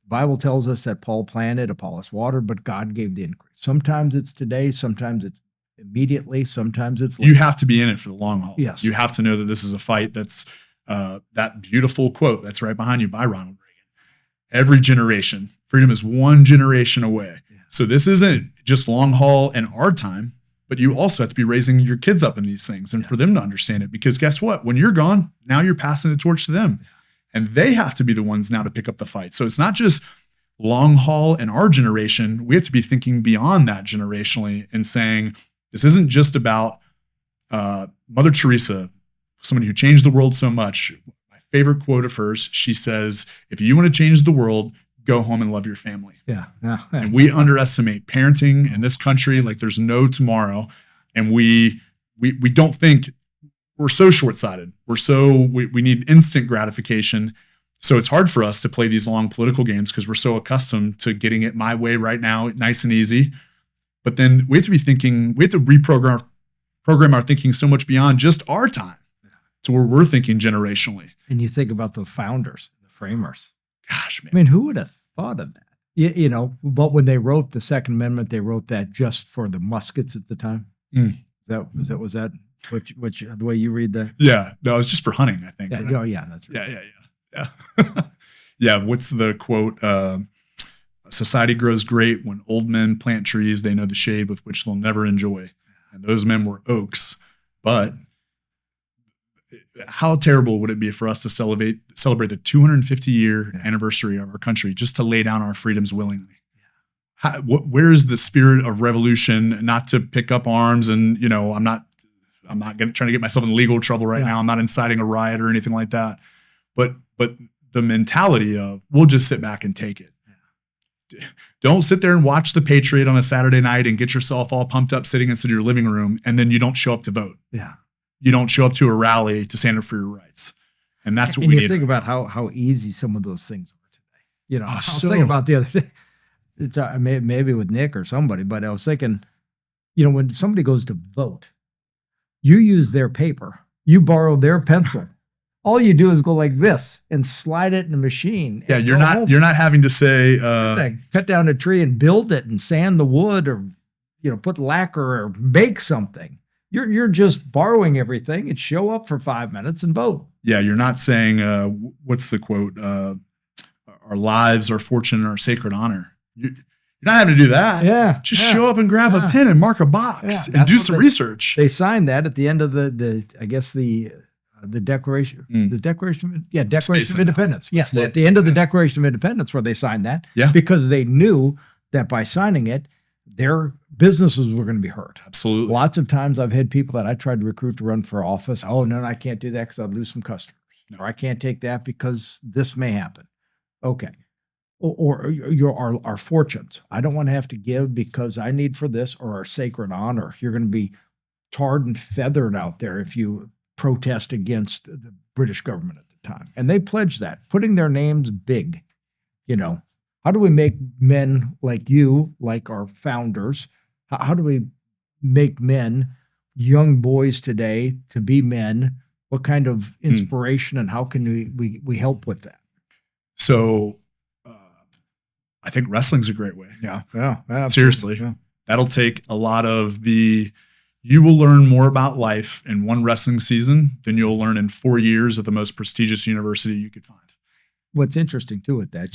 Bible tells us that Paul planted, Apollos watered, but God gave the increase. Sometimes it's today, sometimes it's immediately, sometimes it's later. You have to be in it for the long haul. Yes. You have to know that this is a fight that's that beautiful quote that's right behind you by Ronald Reagan. Every generation, freedom is one generation away. Yeah. So this isn't just long haul in our time, but you also have to be raising your kids up in these things and for them to understand it. Because guess what? When you're gone, now you're passing the torch to them. And they have to be the ones now to pick up the fight. So it's not just long haul in our generation. We have to be thinking beyond that generationally and saying, this isn't just about Mother Teresa, somebody who changed the world so much. My favorite quote of hers, she says, if you want to change the world, go home and love your family. Yeah. And we underestimate parenting in this country like there's no tomorrow. And we don't think, we're so short-sighted. We need instant gratification. So it's hard for us to play these long political games because we're so accustomed to getting it my way right now, nice and easy. But then we have to be thinking, we have to program our thinking so much beyond just our time to where we're thinking generationally. And you think about the founders, the framers. Gosh, man. I mean, who would have thought of that? But when they wrote the Second Amendment, they wrote that just for the muskets at the time. Was that which the way you read that? Yeah. No, it's just for hunting, I think. Yeah, right? Oh, yeah, that's right. Yeah. Yeah. What's the quote? Society grows great when old men plant trees they know the shade with which they'll never enjoy. And those men were oaks. But how terrible would it be for us to celebrate the 250-year anniversary of our country just to lay down our freedoms willingly? Where is the spirit of revolution? Not to pick up arms, and I'm not trying to get myself in legal trouble right now. I'm not inciting a riot or anything like that. But the mentality of we'll just sit back and take it. Don't sit there and watch the Patriot on a Saturday night and get yourself all pumped up sitting inside your living room, and then you don't show up to vote. Yeah. You don't show up to a rally to stand up for your rights. And that's what we need. You think about how easy some of those things are today. I was so, thinking about the other day, maybe with Nick or somebody, but I was thinking, when somebody goes to vote, you use their paper, you borrow their pencil. All you do is go like this and slide it in the machine. Yeah, you're not having to say cut down a tree and build it and sand the wood or put lacquer or make something. You're just borrowing everything and show up for 5 minutes and vote. Yeah, you're not saying what's the quote? Our lives, our fortune, and our sacred honor. You're not having to do that. Yeah. Just show up and grab a pen and mark a box and do some research. They signed that at the end of the Declaration, Declaration of Independence. Yes, at the end of the Declaration of Independence, where they signed that, because they knew that by signing it, their businesses were going to be hurt. Absolutely. Lots of times I've had people that I tried to recruit to run for office. Oh, no, I can't do that because I'd lose some customers. No. Or I can't take that because this may happen. Okay. Or our fortunes. I don't want to have to give because I need for this, or our sacred honor. You're going to be tarred and feathered out there if you protest against the British government at the time. And they pledged that, putting their names big. How do we make men like you, like our founders? How do we make men, young boys today, to be men? What kind of inspiration and how can we help with that? So I think wrestling's a great way. Yeah. Seriously. Yeah. That'll take a lot of you will learn more about life in one wrestling season than you'll learn in 4 years at the most prestigious university you could find. What's interesting too with that,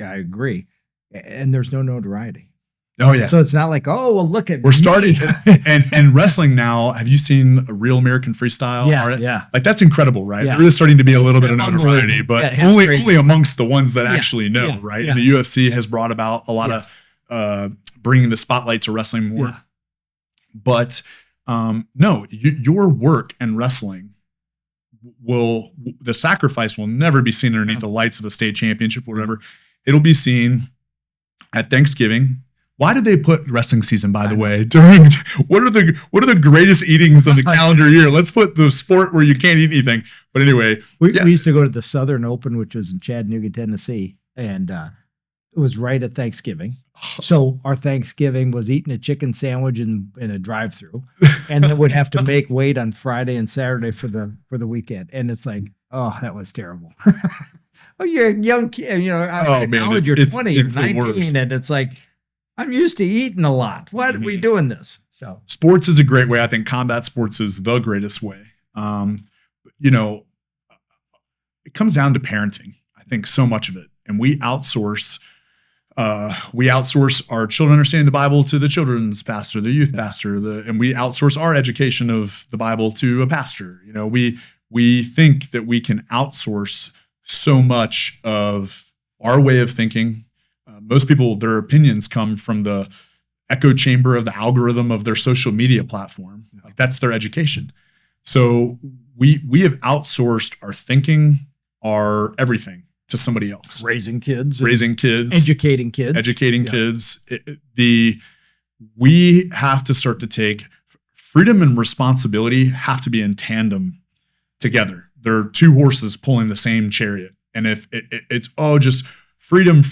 I agree. And there's no notoriety. Oh yeah. So it's not like, oh, well, look at we're starting and wrestling now. Have you seen a Real American Freestyle? Yeah. Like that's incredible, right? Yeah. There is starting to be a little bit of notoriety, but only amongst the ones that actually know, right? Yeah. And the UFC has brought about a lot of bringing the spotlight to wrestling more. Yeah. But no, your work and wrestling the sacrifice will never be seen underneath the lights of a state championship or whatever. It'll be seen at Thanksgiving. Why did they put wrestling season, by the way, during what are the greatest eatings of the calendar year? Let's put the sport where you can't eat anything. But anyway, we used to go to the Southern Open, which was in Chattanooga, Tennessee, and it was right at Thanksgiving. So our Thanksgiving was eating a chicken sandwich in a drive-through, and then would have to make weight on Friday and Saturday for the weekend. And it's like, oh, that was terrible. Oh, you're a young kid, college, you're 20, you're 19, and it's like, I'm used to eating a lot. Why are we doing this? So sports is a great way. I think combat sports is the greatest way. It comes down to parenting. I think so much of it, and we outsource our children understanding the Bible to the children's pastor, the youth pastor, and we outsource our education of the Bible to a pastor. We think that we can outsource so much of our way of thinking. Most people, their opinions come from the echo chamber of the algorithm of their social media platform. Like that's their education. So we have outsourced our thinking, our everything to somebody else. Raising kids, educating kids. We have to start to take freedom and responsibility have to be in tandem together. There are two horses pulling the same chariot. And if it's just freedom,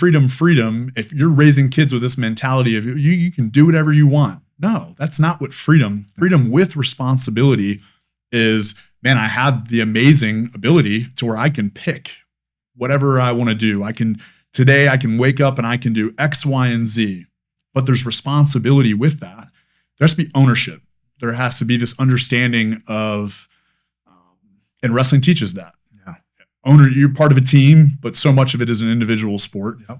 if you're raising kids with this mentality of you can do whatever you want. No, that's not what freedom with responsibility is. Man, I have the amazing ability to where I can pick whatever I want to do. Today I can wake up and I can do X, Y, and Z, but there's responsibility with that. There has to be ownership. There has to be this understanding of, and wrestling teaches that. You're part of a team, but so much of it is an individual sport. Yep.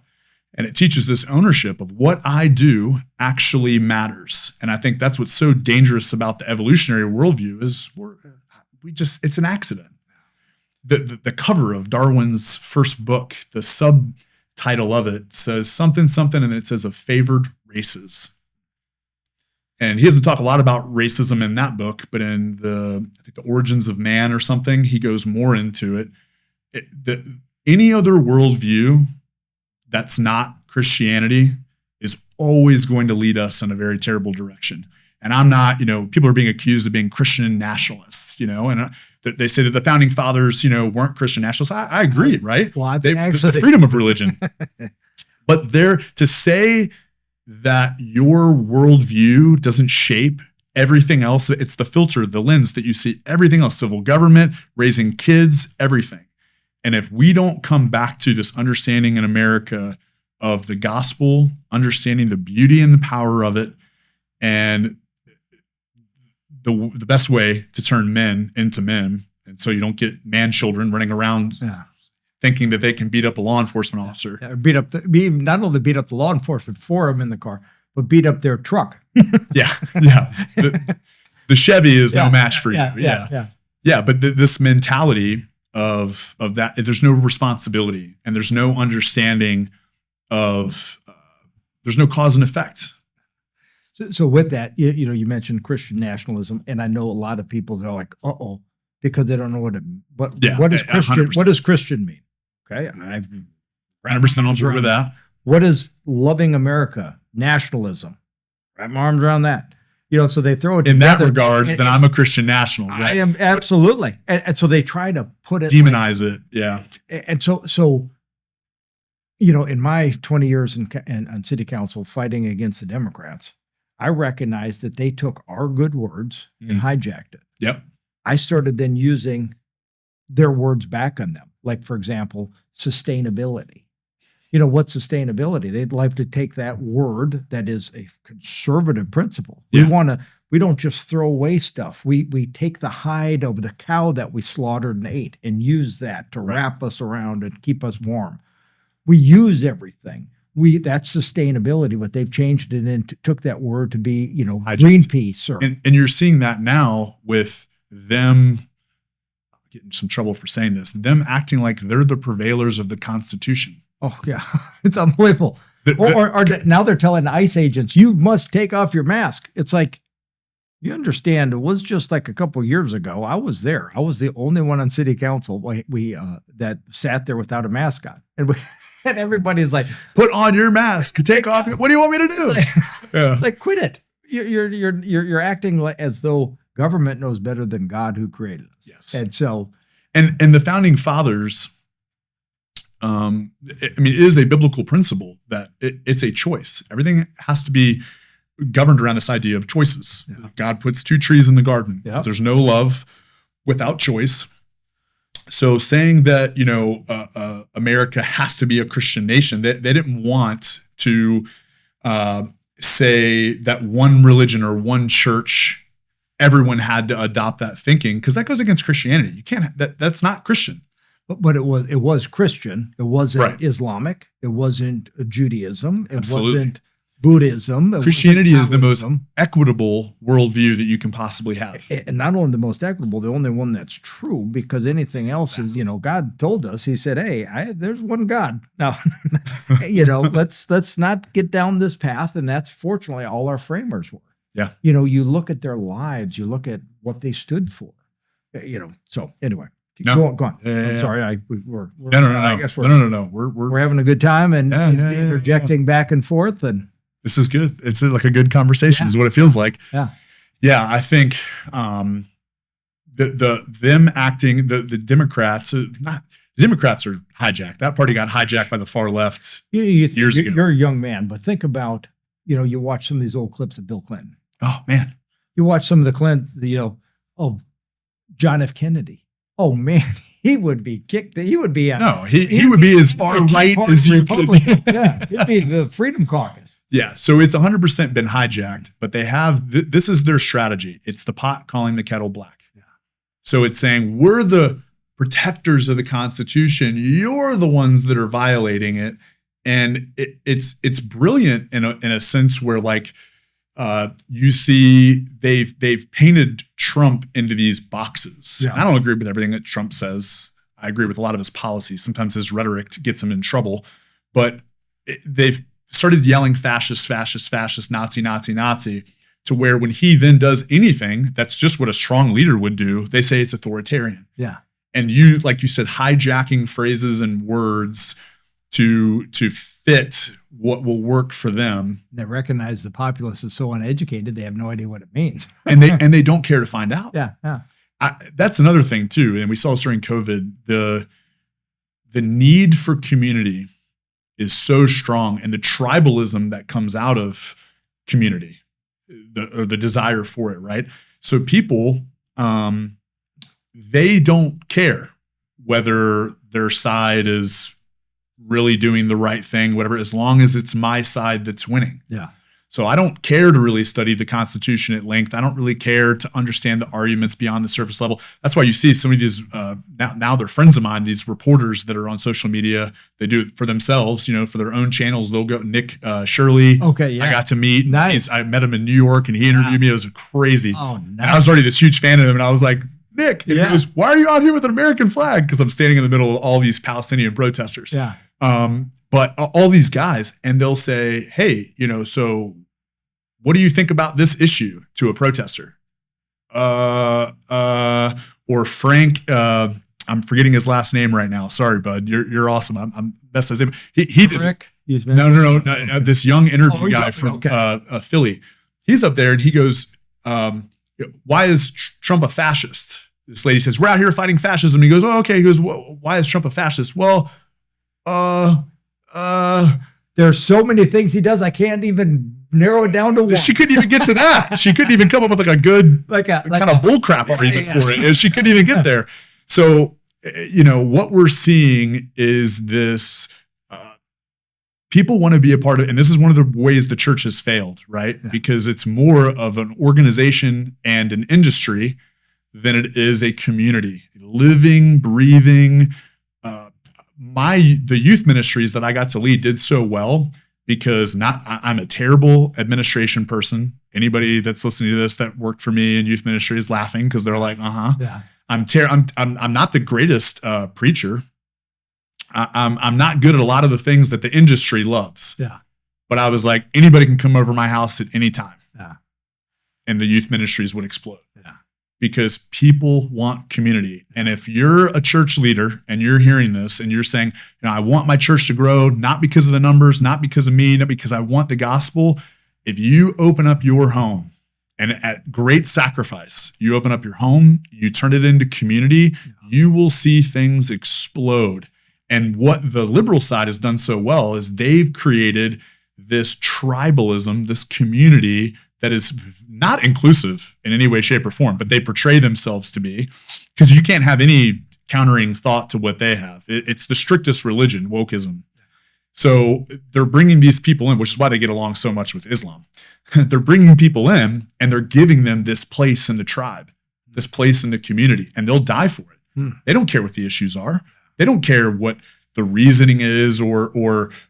And it teaches this ownership of what I do actually matters. And I think that's what's so dangerous about the evolutionary worldview is it's an accident. The cover of Darwin's first book, the subtitle of it says something, and then it says of favored races. And he doesn't talk a lot about racism in that book, but in the Origins of Man or something, he goes more into it. Any other worldview that's not Christianity is always going to lead us in a very terrible direction. And I'm not, people are being accused of being Christian nationalists, and they say that the founding fathers, weren't Christian nationalists. I agree, right? Well, the freedom of religion. But to say that your worldview doesn't shape everything else, it's the filter, the lens that you see everything else, civil government, raising kids, everything. And if we don't come back to this understanding in America of the gospel, understanding the beauty and the power of it, and the best way to turn men into men, and so you don't get man children running around thinking that they can beat up a law enforcement officer. Yeah, not only beat up the law enforcement for them in the car, but beat up their truck. Yeah. The Chevy is no match for you. Yeah. But this mentality of that, there's no responsibility and there's no understanding of, there's no cause and effect. So with that, you mentioned Christian nationalism, and I know a lot of people are like, because they don't know what does Christian, 100%. what does Christian mean? Okay. I've 100% on board with that. What is loving America? Nationalism. Wrap my arms around that. So they throw it in that regard. Then I'm a Christian national. Right? I am absolutely, and so they try to put it, demonize it. Yeah. And so in my 20 years on city council fighting against the Democrats, I recognized that they took our good words and hijacked it. Yep. I started then using their words back on them. Like, for example, sustainability. What's sustainability? They'd like to take that word that is a conservative principle. Yeah. We don't just throw away stuff. We take the hide of the cow that we slaughtered and ate and use that to wrap us around and keep us warm. We use everything. That's sustainability, but they've changed it and took that word to be, Greenpeace. And you're seeing that now with them getting some trouble for saying this, them acting like they're the purveyors of the Constitution. Oh, yeah. It's unbelievable. Or now they're telling ICE agents, you must take off your mask. It's like, you understand, it was just like a couple of years ago. I was there. I was the only one on city council that sat there without a mask on. And everybody's like, put on your mask, take off. What do you want me to do? It's like, quit it. You're acting like as though government knows better than God who created us. Yes. And so, and the founding fathers, it is a biblical principle that it's a choice. Everything has to be governed around this idea of choices. Yeah. God puts two trees in the garden. Yep. There's no love without choice. So saying that, America has to be a Christian nation, they didn't want to say that one religion or one church, everyone had to adopt that thinking, because that goes against Christianity. You can't, that's not Christian. But it was Christian. It wasn't Islamic. It wasn't Judaism. It wasn't Buddhism. Christianity is the most equitable worldview that you can possibly have. And not only the most equitable, the only one that's true, because anything else is, God told us, he said, hey, there's one God. Now, let's not get down this path. And that's fortunately all our framers were. Yeah. You look at their lives, you look at what they stood for, so anyway. Go on. I'm sorry. We're I guess no. We're having a good time and interjecting back and forth, and this is good. It's like a good conversation is what it feels like. Yeah. Yeah. I think, them acting, the Democrats, the Democrats are hijacked. That party got hijacked by the far left years ago. You're a young man, but think about, you watch some of these old clips of Bill Clinton. Oh man. You watch some of the Clinton, John F. Kennedy. Oh man, he would be kicked. He would be he would be as far right as you could. Yeah, it'd be the Freedom Caucus. Yeah, so it's 100% been hijacked, but they have this is their strategy. It's the pot calling the kettle black. Yeah. So it's saying we're the protectors of the Constitution. You're the ones that are violating it, and it's brilliant in a sense where you see they've painted Trump into these boxes. Yeah. I don't agree with everything that Trump says. I agree with a lot of his policies. Sometimes his rhetoric gets him in trouble, but they've started yelling fascist, fascist, fascist, Nazi, Nazi, Nazi, to where when he then does anything, that's just what a strong leader would do. They say it's authoritarian. Yeah. And you, like you said, hijacking phrases and words to fit what will work for them. They recognize the populace is so uneducated, they have no idea what it means. and they don't care to find out. Yeah. That's another thing too. And we saw this during COVID, the need for community is so strong, and the tribalism that comes out of community, the desire for it, right? So people, they don't care whether their side is really doing the right thing, whatever, as long as it's my side that's winning. Yeah. So I don't care to really study the Constitution at length. I don't really care to understand the arguments beyond the surface level. That's why you see some of these, now they're friends of mine, these reporters that are on social media. They do it for themselves, for their own channels. They'll go, Nick Shirley. Okay, yeah. I got to meet. Nice. I met him in New York, and he interviewed me. It was crazy. Oh, nice. And I was already this huge fan of him, and I was like, Nick, and he goes, why are you out here with an American flag? Because I'm standing in the middle of all these Palestinian protesters. Yeah. But all these guys, and they'll say, hey, so what do you think about this issue to a protester? Or Frank, I'm forgetting his last name right now. Sorry, bud. You're awesome. I'm best his name. He did. Rick? No. This young interview guy from Philly. He's up there and he goes, why is Trump a fascist? This lady says, we're out here fighting fascism. He goes, oh, okay. He goes, why is Trump a fascist? Well, there's so many things he does. I can't even narrow it down to one. She couldn't even get to that. She couldn't even come up with a good kind of bullcrap argument for it. She couldn't even get there. So, what we're seeing is this, people want to be a part of, and this is one of the ways the church has failed, right? Yeah. Because it's more of an organization and an industry than it is a community. Living, breathing. The youth ministries that I got to lead did so well because I'm a terrible administration person. Anybody that's listening to this that worked for me in youth ministry is laughing because they're like, yeah. I'm not the greatest preacher. I'm not good at a lot of the things that the industry loves. Yeah. But I was like, anybody can come over my house at any time. Yeah. And the youth ministries would explode. Yeah. Because people want community. And if you're a church leader and you're hearing this and you're saying, I want my church to grow, not because of the numbers, not because of me, not because I want the gospel. If you open up your home and at great sacrifice, you open up your home, you turn it into community, you will see things explode. And what the liberal side has done so well is they've created this tribalism, this community that is not inclusive in any way, shape, or form, but they portray themselves to be, because you can't have any countering thought to what they have. It's the strictest religion, wokeism. So they're bringing these people in, which is why they get along so much with Islam. They're bringing people in and they're giving them this place in the tribe, this place in the community, and they'll die for it. They don't care what the issues are. They don't care what the reasoning is or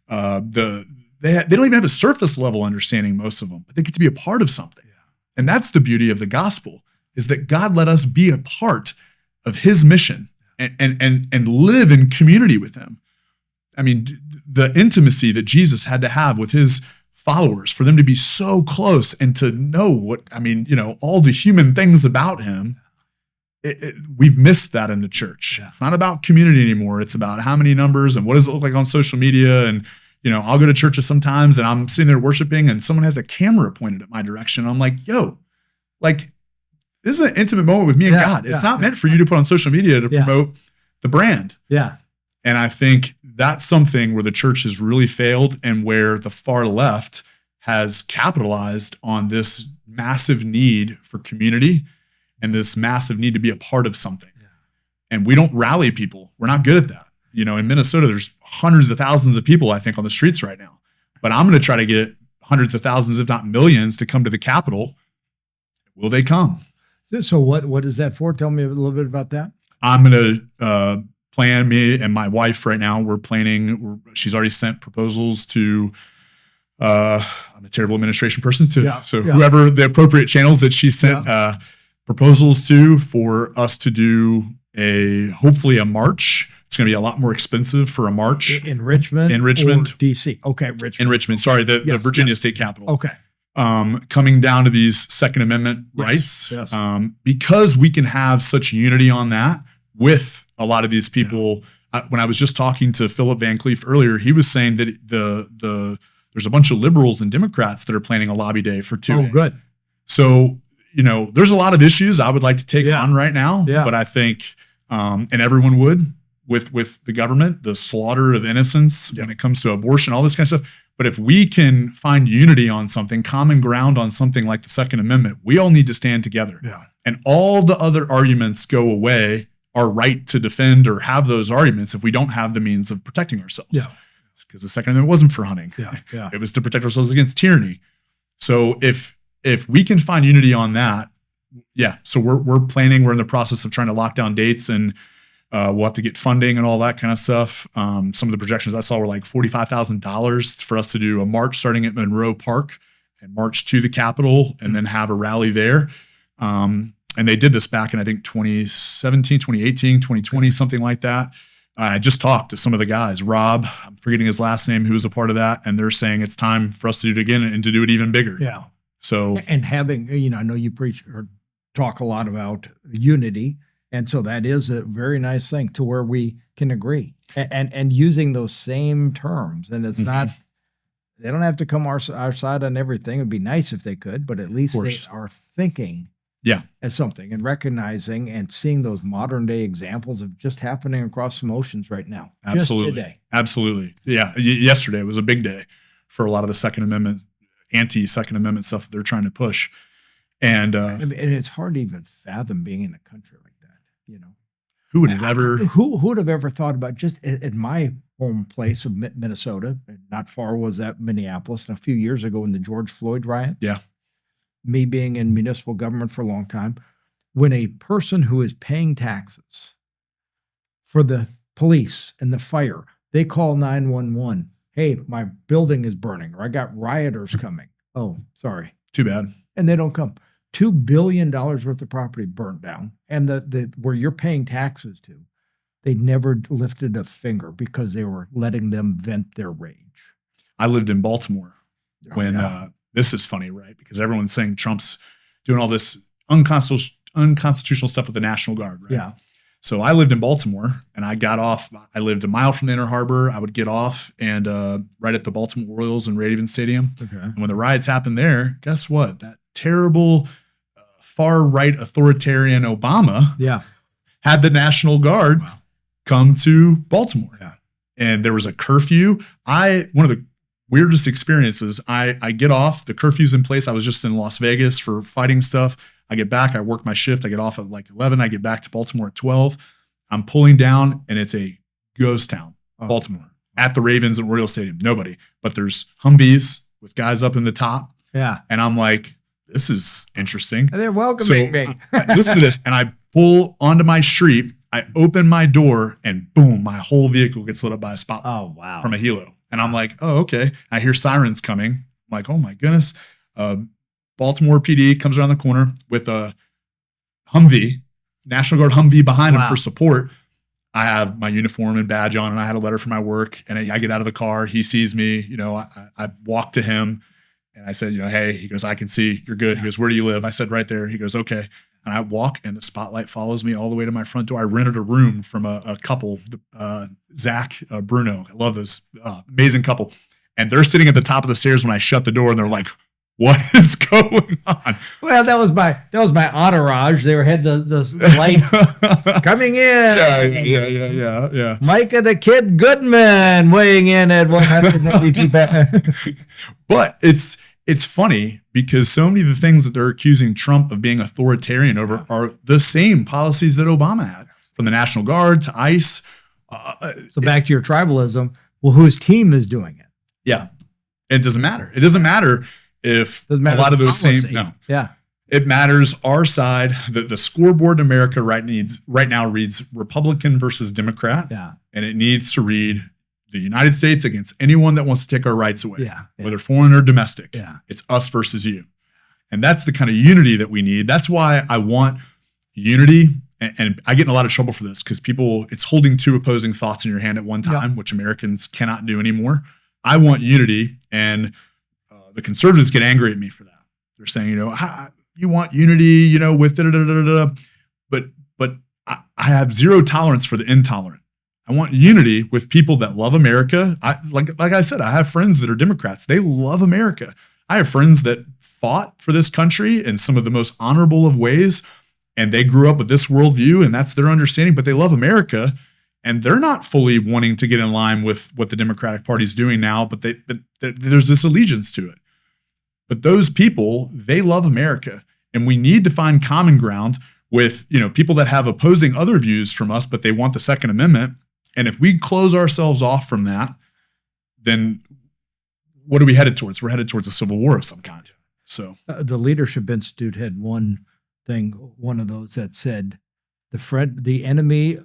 they don't even have a surface level understanding, most of them, but they get to be a part of something. Yeah. And that's the beauty of the gospel, is that God let us be a part of his mission and live in community with him. I mean, the intimacy that Jesus had to have with his followers, for them to be so close and to know all the human things about him. We've missed that in the church. Yeah. It's not about community anymore. It's about how many numbers and what does it look like on social media. And, I'll go to churches sometimes and I'm sitting there worshiping and someone has a camera pointed at my direction. I'm like, this is an intimate moment with me and God. It's not meant for you to put on social media to promote the brand. Yeah. And I think that's something where the church has really failed and where the far left has capitalized on this massive need for community and this massive need to be a part of something. Yeah. And we don't rally people. We're not good at that. In Minnesota, there's hundreds of thousands of people, I think, on the streets right now. But I'm going to try to get hundreds of thousands, if not millions, to come to the Capitol. Will they come? So what is that for? Tell me a little bit about that. I'm going to plan, me and my wife right now, she's already sent proposals to, I'm a terrible administration person too. Yeah, so whoever the appropriate channels that she sent proposals to for us to do hopefully a march. It's going to be a lot more expensive for a march. In Richmond? In Richmond. Or DC. Okay, Richmond. In Richmond. Sorry, the Virginia State Capitol. Okay. Coming down to these Second Amendment rights. Yes. Because we can have such unity on that with a lot of these people. Yeah. When I was just talking to Philip Van Cleef earlier, he was saying that there's a bunch of liberals and Democrats that are planning a lobby day for 2A. Oh, good. So, there's a lot of issues I would like to take on right now, but I think, and everyone would, with the government, the slaughter of innocence when it comes to abortion, all this kind of stuff. But if we can find unity on something, common ground on something like the Second Amendment, we all need to stand together. Yeah. And all the other arguments go away, our right to defend or have those arguments, if we don't have the means of protecting ourselves. Yeah. Because the Second Amendment wasn't for hunting. Yeah. Yeah. It was to protect ourselves against tyranny. So if we can find unity on that, yeah. So we're planning. We're in the process of trying to lock down dates, and we'll have to get funding and all that kind of stuff. Some of the projections I saw were like $45,000 for us to do a march starting at Monroe Park and march to the Capitol and then have a rally there. And they did this back in, I think, 2017, 2018, 2020, something like that. I just talked to some of the guys, Rob, I'm forgetting his last name, who was a part of that. And they're saying it's time for us to do it again and to do it even bigger. Yeah. So, and having, I know you preach or talk a lot about unity. And so that is a very nice thing to where we can agree and using those same terms. And it's not, they don't have to come our side on everything. It'd be nice if they could, but at least they are thinking as something and recognizing and seeing those modern day examples of just happening across some oceans right now. Absolutely. Just today. Absolutely. Yeah. Yesterday was a big day for a lot of the Second Amendment, anti-Second Amendment stuff that they're trying to push. And it's hard to even fathom being in a country like that, Who would have ever? Who would have ever thought about just at my home place of Minnesota, not far was that Minneapolis, and a few years ago in the George Floyd riot. Yeah. Me being in municipal government for a long time, when a person who is paying taxes for the police and the fire, they call 911. Hey, my building is burning, or I got rioters coming. Oh, sorry. Too bad. And they don't come. $2 billion worth of property burnt down. And the where you're paying taxes to, they never lifted a finger because they were letting them vent their rage. I lived in Baltimore when this is funny, right? Because everyone's saying Trump's doing all this unconstitutional stuff with the National Guard, right? Yeah. So I lived in Baltimore and I got off. I lived a mile from the Inner Harbor. I would get off and right at the Baltimore Orioles and Raven Stadium. Okay. And when the riots happened there, guess what? That terrible far right authoritarian Obama had the National Guard come to Baltimore. Yeah. And there was a curfew. One of the weirdest experiences, I get off, the curfew's in place. I was just in Las Vegas for fighting stuff. I get back, I work my shift. I get off at like 11. I get back to Baltimore at 12. I'm pulling down and it's a ghost town, Baltimore, at the Ravens and Royal Stadium. Nobody, but there's Humvees with guys up in the top. Yeah. And I'm like, this is interesting. And they're welcoming me. Listen to this. And I pull onto my street. I open my door and boom, my whole vehicle gets lit up by a spotlight. Oh, wow. From a helo. And I'm like, oh, okay. I hear sirens coming. I'm like, oh my goodness. Baltimore PD comes around the corner with a Humvee, National Guard Humvee behind him for support. I have my uniform and badge on and I had a letter from my work and I get out of the car. He sees me, I walk to him and I said, hey, he goes, I can see you're good. He goes, where do you live? I said, right there. He goes, okay. And I walk and the spotlight follows me all the way to my front door. I rented a room from a couple, Zach, Bruno. I love this amazing couple. And they're sitting at the top of the stairs when I shut the door and they're like, what is going on? Well, that was my entourage. They had the light coming in. Yeah. Micah the Kid Goodman weighing in at 192 pounds. But it's funny because so many of the things that they're accusing Trump of being authoritarian over are the same policies that Obama had, from the National Guard to ICE. So back to your tribalism. Well, whose team is doing it? Yeah. It doesn't matter. It doesn't matter if a lot of those policy. same. No. Yeah. It matters our side. The scoreboard in America right now reads Republican versus Democrat. Yeah. And it needs to read the United States against anyone that wants to take our rights away, whether foreign or domestic. Yeah. It's us versus you. And that's the kind of unity that we need. That's why I want unity. And I get in a lot of trouble for this because it's holding two opposing thoughts in your hand at one time, which Americans cannot do anymore. I want unity. And the conservatives get angry at me for that. They're saying, you want unity, with da-da-da-da-da. But I have zero tolerance for the intolerant. I want unity with people that love America. Like I said, I have friends that are Democrats. They love America. I have friends that fought for this country in some of the most honorable of ways, and they grew up with this worldview, and that's their understanding, but they love America, and they're not fully wanting to get in line with what the Democratic Party is doing now, but there's this allegiance to it. But those people, they love America, and we need to find common ground with people that have opposing other views from us, but they want the Second Amendment. And if we close ourselves off from that, then what are we headed towards? We're headed towards a civil war of some kind. So the Leadership Institute had one of those that said, the enemy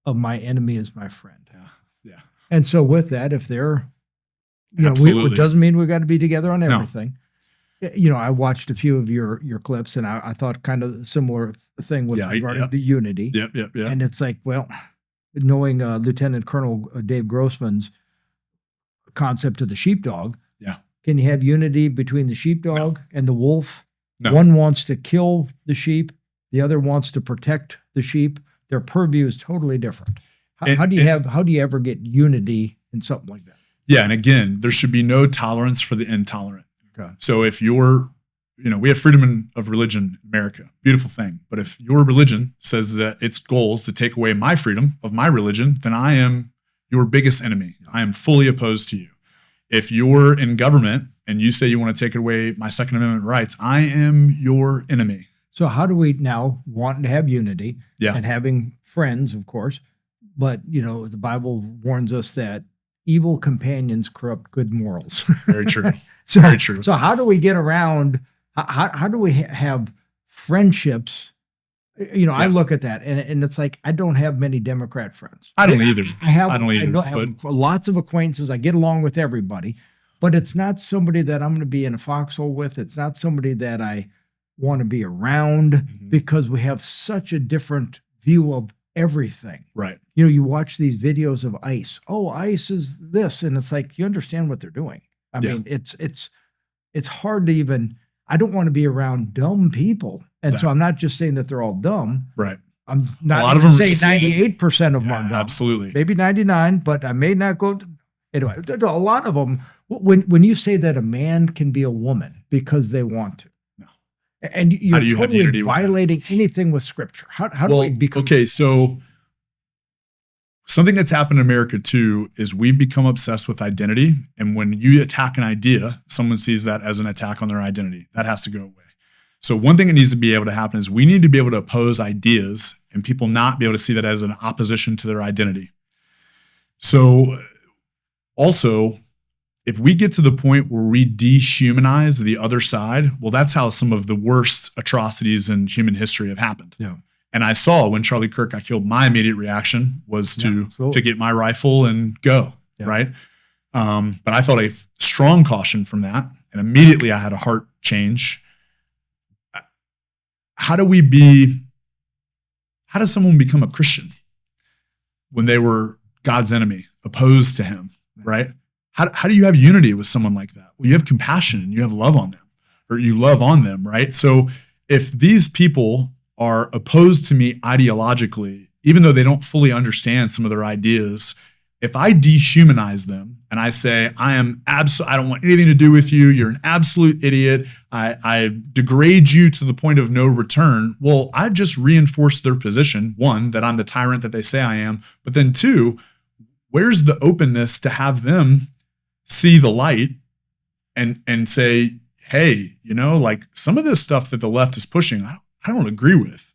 of my enemy is my friend. Yeah. And so with that, if they're, Absolutely. it doesn't mean we got to be together on everything. No. I watched a few of your clips, and I thought kind of a similar thing with regarding the unity. Yep. And it's like, well, knowing Lieutenant Colonel Dave Grossman's concept of the sheepdog. Yeah. Can you have unity between the sheepdog and the wolf? No. One wants to kill the sheep. The other wants to protect the sheep. Their purview is totally different. How do you ever get unity in something like that? Yeah. And again, there should be no tolerance for the intolerant. Okay. So if you're, we have freedom of religion in America, beautiful thing. But if your religion says that its goal is to take away my freedom of my religion, then I am your biggest enemy. I am fully opposed to you. If you're in government and you say you want to take away my Second Amendment rights, I am your enemy. So how do we now want to have unity and having friends, of course, but the Bible warns us that evil companions corrupt good morals. Very true. Very true. So how do we get around, how do we have friendships? I look at that and it's like, I don't have many Democrat friends. I don't either. I have lots of acquaintances. I get along with everybody, but it's not somebody that I'm going to be in a foxhole with. It's not somebody that I want to be around because we have such a different view of everything. Right. You watch these videos of ICE. Oh, ICE is this. And it's like, you understand what they're doing. I mean, it's hard to even, I don't want to be around dumb people. And so I'm not just saying that they're all dumb. Right. I'm not going to say 98% of them are dumb. Absolutely. Maybe 99, but I may not go. Anyway, a lot of them, when you say that a man can be a woman because they want to. No. And you're totally violating anything with scripture. How do we become? Okay, so something that's happened in America too is we've become obsessed with identity. And when you attack an idea, someone sees that as an attack on their identity. That has to go away. So one thing that needs to be able to happen is we need to be able to oppose ideas and people not be able to see that as an opposition to their identity. So also, if we get to the point where we dehumanize the other side, well, that's how some of the worst atrocities in human history have happened. Yeah. And I saw when Charlie Kirk got killed, my immediate reaction was to get my rifle and go, right? But I felt a strong caution from that. And immediately I had a heart change. How does someone become a Christian when they were God's enemy, opposed to him, right? How do you have unity with someone like that? Well, you have compassion and you have love on them, or you love on them, right? So if these people are opposed to me ideologically, even though they don't fully understand some of their ideas, if I dehumanize them and I say, I don't want anything to do with you, you're an absolute idiot, I degrade you to the point of no return, well, I just reinforced their position, one, that I'm the tyrant that they say I am, but then two, where's the openness to have them see the light and say, hey, like some of this stuff that the left is pushing, I don't agree with,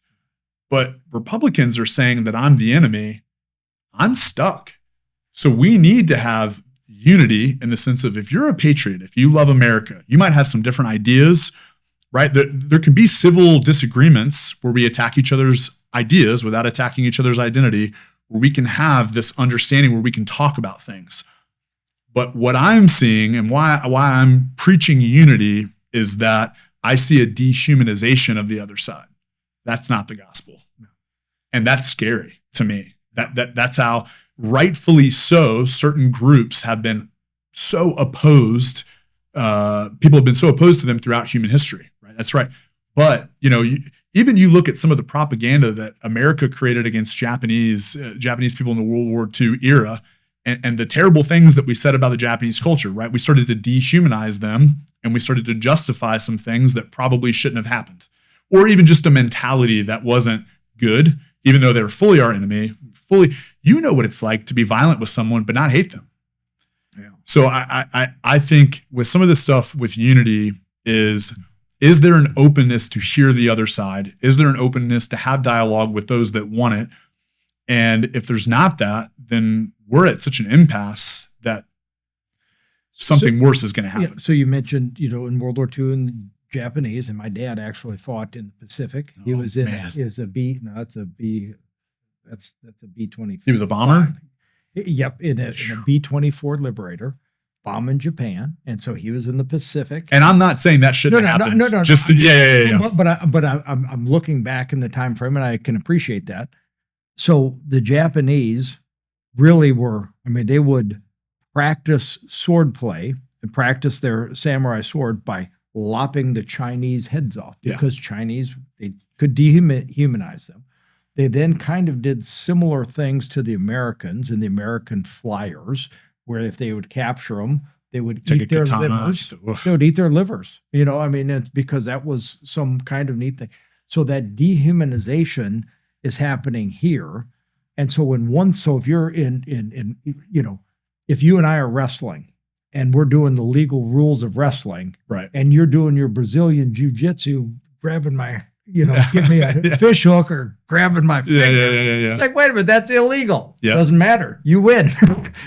but Republicans are saying that I'm the enemy, I'm stuck. So we need to have unity in the sense of if you're a patriot, if you love America, you might have some different ideas, right? There can be civil disagreements where we attack each other's ideas without attacking each other's identity, where we can have this understanding where we can talk about things. But what I'm seeing and why I'm preaching unity is that I see a dehumanization of the other side. That's not the gospel. And that's scary to me. That's how, rightfully so, certain groups have been so opposed. People have been so opposed to them throughout human history, right? That's right. But, even you look at some of the propaganda that America created against Japanese people in the World War II era, and the terrible things that we said about the Japanese culture, right? We started to dehumanize them, and we started to justify some things that probably shouldn't have happened, or even just a mentality that wasn't good, even though they were fully our enemy. You know what it's like to be violent with someone but not hate them. Yeah. So I think with some of this stuff with unity is there an openness to hear the other side? Is there an openness to have dialogue with those that want it? And if there's not that, then we're at such an impasse that something worse is going to happen. Yeah, so you mentioned, in World War II and Japanese, and my dad actually fought in the Pacific. He Oh, was in man. is a B. No, that's a B. That's a B-20. He was a bomber? Yep, in a B-24 Liberator, bombing Japan, and so he was in the Pacific. And I'm not saying that shouldn't happen. No. Just yeah. But I'm looking back in the time frame, and I can appreciate that. So the Japanese really were. I mean, they would practice swordplay and practice their samurai sword by lopping the Chinese heads off, because Chinese, they could dehumanize them. They then kind of did similar things to the Americans and the American flyers, where if they would capture them, they would eat their livers. They would eat their livers. I mean, it's because that was some kind of neat thing. So that dehumanization is happening here. And so if you're if you and I are wrestling, and we're doing the legal rules of wrestling, right? And you're doing your Brazilian jiu-jitsu, grabbing my, give me a fish hook or grabbing my finger. Yeah. It's like, wait a minute, that's illegal. Yeah. Doesn't matter. You win.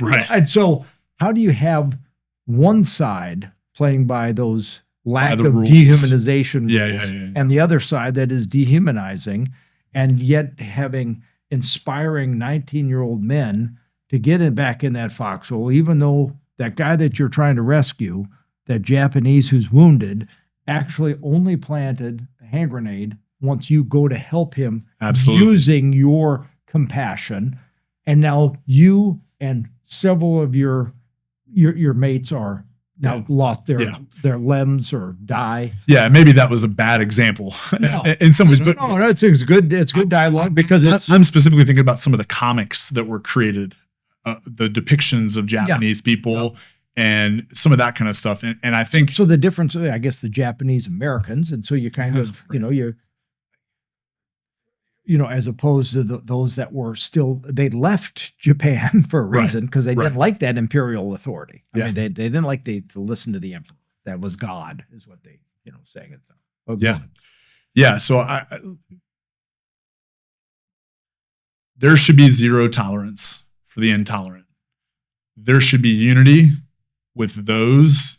Right. And so how do you have one side playing by those lack of rules. Dehumanization rules, yeah. and the other side that is dehumanizing, and yet inspiring 19-year-old men to get back in that foxhole, even though that guy that you're trying to rescue, that Japanese who's wounded, actually only planted a hand grenade once you go to help him. Absolutely. Using your compassion. And now you and several of your mates are now lost their limbs or die. Yeah, maybe that was a bad example No. in some ways. But no, it's good. It's good dialogue, because I'm specifically thinking about some of the comics that were created, the depictions of Japanese people and some of that kind of stuff. And I think so. The difference, I guess, the Japanese Americans, and so you kind of as opposed to those that were still, they left Japan for a reason, because they didn't like that imperial authority. I mean, they didn't like to listen to the emperor. That was God, is what they saying it. Okay. Yeah. So there should be zero tolerance for the intolerant. There should be unity with those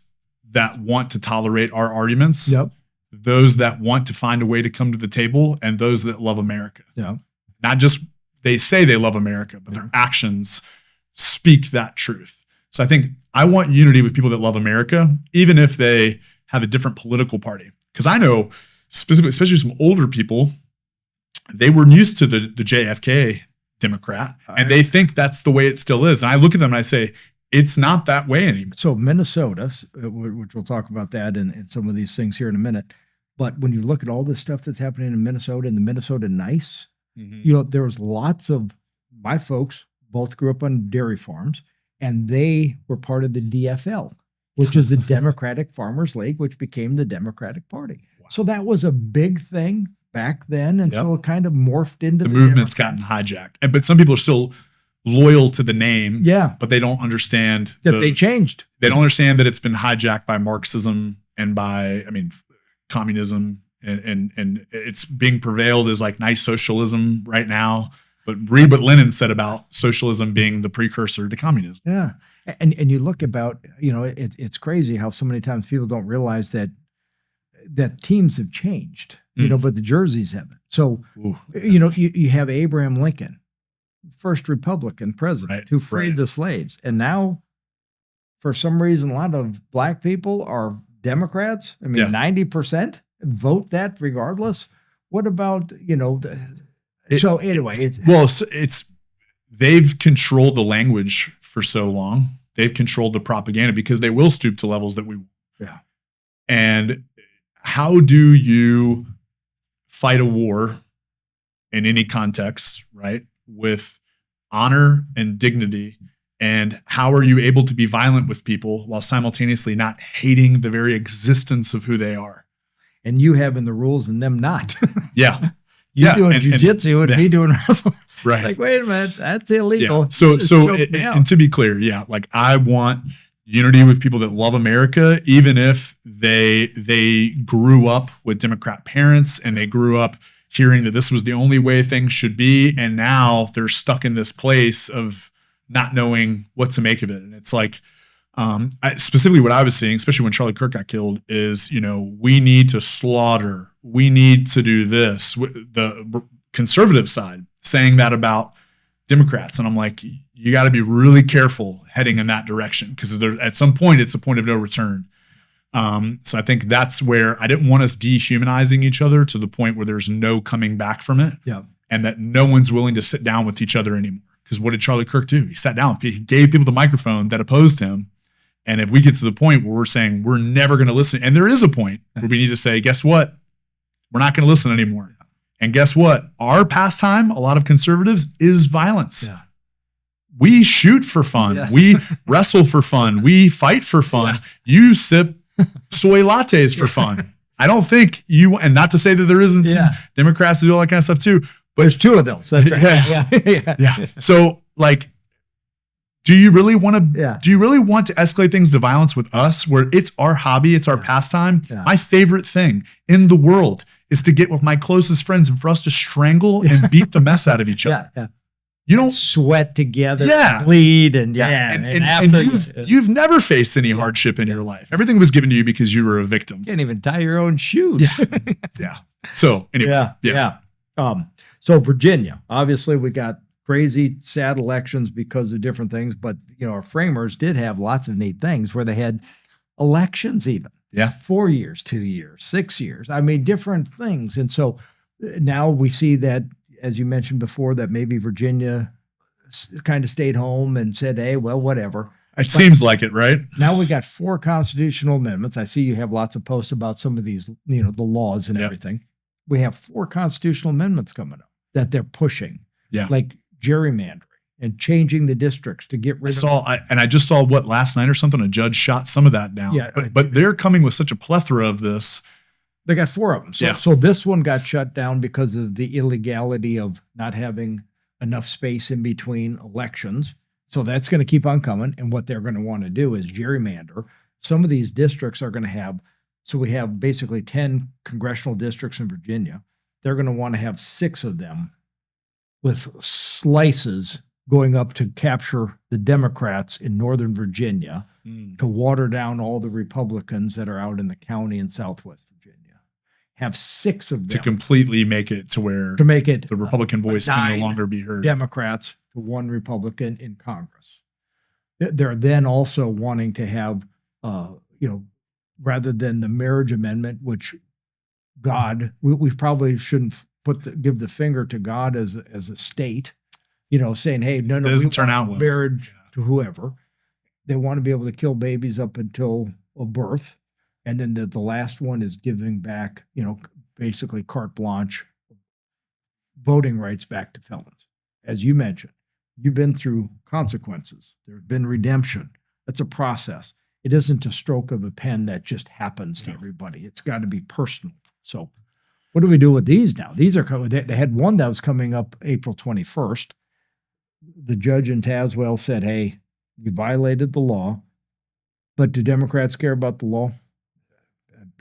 that want to tolerate our arguments. Yep. Those that want to find a way to come to the table, and those that love America. Yeah. Not just they say they love America, but their actions speak that truth. So I think I want unity with people that love America, even if they have a different political party. Because I know specifically, especially some older people, they were used to the JFK Democrat, and they think that's the way it still is. And I look at them and I say, it's not that way anymore. So Minnesota, which we'll talk about that in some of these things here in a minute. But when you look at all this stuff that's happening in Minnesota and the Minnesota Nice, there was lots of my folks both grew up on dairy farms, and they were part of the DFL, which is the Democratic Farmers League, which became the Democratic Party. Wow. So that was a big thing back then. And so it kind of morphed into the movement's gotten hijacked. But some people are still loyal to the name, but they don't understand that they changed. They don't understand that it's been hijacked by Marxism and by, communism, and it's being prevailed as like nice socialism right now. But read what Lenin said about socialism being the precursor to communism. Yeah, and you look about, it's crazy how so many times people don't realize that teams have changed, but the jerseys haven't. So, you have Abraham Lincoln, first Republican president who freed the slaves. And now, for some reason, a lot of black people are Democrats. 90% vote that regardless. What about, so anyway. They've controlled the language for so long. They've controlled the propaganda because they will stoop to levels that we want. Yeah. And how do you fight a war in any context, right, with honor and dignity? And how are you able to be violent with people while simultaneously not hating the very existence of who they are? And you having the rules and them not. Yeah. You doing jiu-jitsu and me doing wrestling. Right. Like, wait a minute, that's illegal. Yeah. And to be clear, I want unity with people that love America, even if they grew up with Democrat parents and they grew up hearing that this was the only way things should be, and now they're stuck in this place of not knowing what to make of it. And it's like, Specifically what I was seeing, especially when Charlie Kirk got killed, is, we need to slaughter. We need to do this. The conservative side saying that about Democrats. And I'm like, you got to be really careful heading in that direction, because at some point it's a point of no return. So I think that's where I didn't want us dehumanizing each other to the point where there's no coming back from it. Yeah. And that no one's willing to sit down with each other anymore. Because what did Charlie Kirk do? He sat down. He gave people the microphone that opposed him. And if we get to the point where we're saying we're never going to listen, and there is a point where we need to say, guess what? We're not going to listen anymore. And guess what? Our pastime, a lot of conservatives, is violence. Yeah. We shoot for fun. Yes. We wrestle for fun. We fight for fun. Yeah. You sip soy lattes for fun. I don't think and not to say that there isn't some Democrats that do all that kind of stuff too, but there's two of those. That's right. Yeah. So do you really want to escalate things to violence with us, where it's our hobby, it's our pastime? Yeah. My favorite thing in the world is to get with my closest friends and for us to strangle and beat the mess out of each other. Yeah. You don't sweat together, bleed, and you've never faced any hardship in your life. Everything was given to you because you were a victim. You can't even tie your own shoes. Yeah. So anyway, So Virginia, obviously, we got crazy, sad elections because of different things, but our framers did have lots of neat things where they had elections even. Yeah. 4 years, 2 years, 6 years. I mean, different things. And so now we see that, as you mentioned before, that maybe Virginia kind of stayed home and said, hey, well, whatever. It seems like it, right? Now we got 4 constitutional amendments. I see you have lots of posts about some of these, the laws and everything. We have 4 constitutional amendments coming up that they're pushing. Yeah. Like gerrymandering and changing the districts to get rid of. I just saw last night or something, a judge shot some of that down. Yeah. But they're coming with such a plethora of this. They got 4 of them. So this one got shut down because of the illegality of not having enough space in between elections. So that's going to keep on coming. And what they're going to want to do is gerrymander. Some of these districts are going to have, so we have basically 10 congressional districts in Virginia. They're going to want to have 6 of them with slices going up to capture the Democrats in Northern Virginia to water down all the Republicans that are out in the county in Southwest Virginia. Have 6 of them to completely make it to where the Republican voice can no longer be heard. Democrats to 1 Republican in Congress. They're then also wanting to have, rather than the marriage amendment, which we probably shouldn't give the finger to God as a state, saying, hey, no, it doesn't turn out well. Marriage to whoever. They want to be able to kill babies up until a birth. And then the last one is giving back, basically carte blanche voting rights back to felons. As you mentioned, you've been through consequences. There's been redemption. That's a process. It isn't a stroke of a pen that just happens to everybody. It's got to be personal. So what do we do with these now? These are coming. They had one that was coming up April 21st. The judge in Tazewell said, hey, you violated the law, but do Democrats care about the law?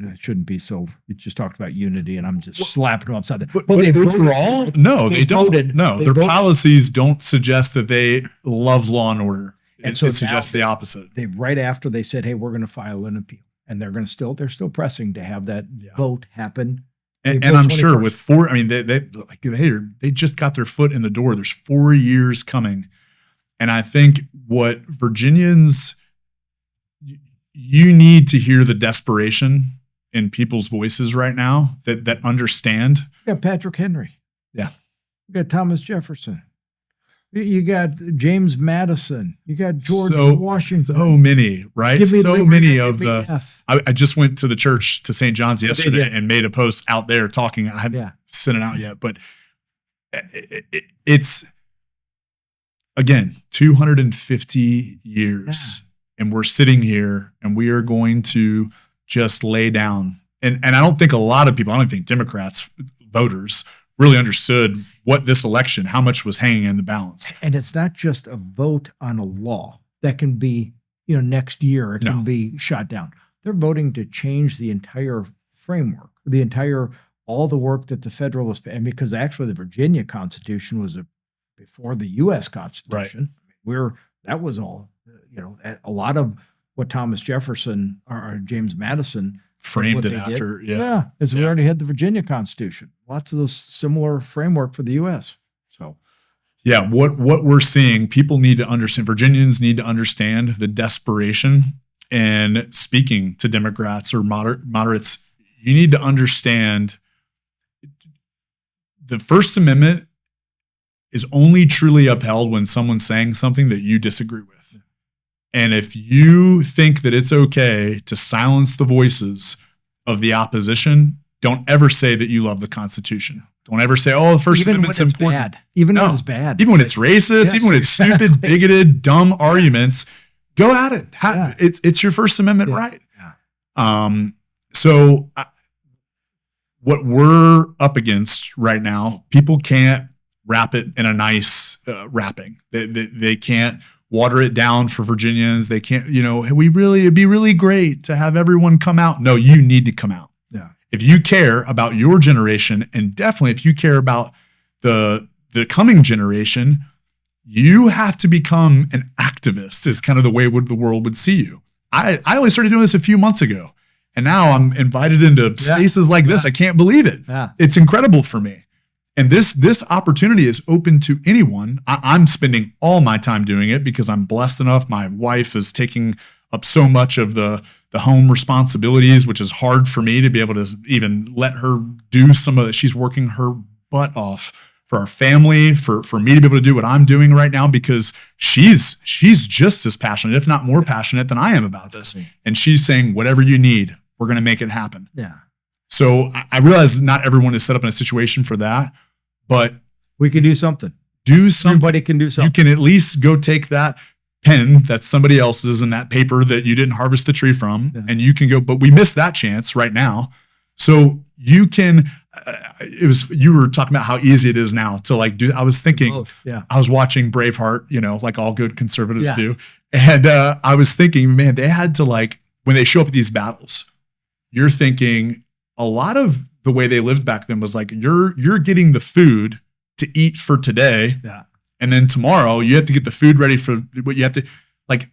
It shouldn't be so. It just talked about unity, and I'm just slapping them upside the head. But overall, no, they don't. Their policies don't suggest that they love law and order. It suggests the opposite. Right after they said, hey, we're going to file an appeal, and they're still pressing to have that vote happen. And I'm sure with 4, I mean, they just got their foot in the door. There's 4 years coming. And I think what Virginians, you need to hear the desperation in people's voices right now that understand. You got Patrick Henry. Yeah. You got Thomas Jefferson. You got James Madison. You got George Washington. So many, right? So many of the. I just went to the church to St. John's yesterday and made a post out there talking. I haven't sent it out yet, but it's again 250 years, and we're sitting here, and we are going to just lay down. And I don't think a lot of people. I don't think Democrats voters really understood what this election, how much was hanging in the balance. And it's not just a vote on a law that can be, next year it can be shot down. They're voting to change the entire framework, all the work that the Federalists, and because actually the Virginia Constitution was before the U.S. Constitution. Right. That was all, a lot of what Thomas Jefferson or James Madison framed it after. As we already had the Virginia Constitution. Lots of those similar framework for the U.S. So, yeah, what we're seeing, people need to understand. Virginians need to understand the desperation. And speaking to Democrats or moderates, you need to understand the First Amendment is only truly upheld when someone's saying something that you disagree with. And if you think that it's okay to silence the voices of the opposition, don't ever say that you love the Constitution. Don't ever say, oh, the First Amendment's important. Even when it's bad. Even when it's racist, even when it's stupid, bigoted, dumb arguments, go at it. It's your First Amendment right. So what we're up against right now, people can't wrap it in a nice wrapping. They can't water it down for Virginians. They can't, it'd be really great to have everyone come out. No, you need to come out. Yeah. If you care about your generation, and definitely if you care about the coming generation, you have to become an activist is kind of the way the world would see you. I only started doing this a few months ago, and now I'm invited into spaces like this. I can't believe it. Yeah. It's incredible for me. And this opportunity is open to anyone. I'm spending all my time doing it because I'm blessed enough. My wife is taking up so much of the home responsibilities, which is hard for me to be able to even let her do some of it. She's working her butt off for our family, for me to be able to do what I'm doing right now, because she's just as passionate, if not more passionate than I am about this. And she's saying, whatever you need, we're going to make it happen. Yeah. So I realize not everyone is set up in a situation for that, but we can do something. Everybody can do something. You can at least go take that pen that's somebody else's and that paper that you didn't harvest the tree from, and you can go, but we missed that chance right now. So you can, you were talking about how easy it is now to I was thinking, I was watching Braveheart, like all good conservatives do. And I was thinking, man, they had to when they show up at these battles, you're thinking a lot of the way they lived back then was you're getting the food to eat for today. Yeah. And then tomorrow you have to get the food ready for what you have to,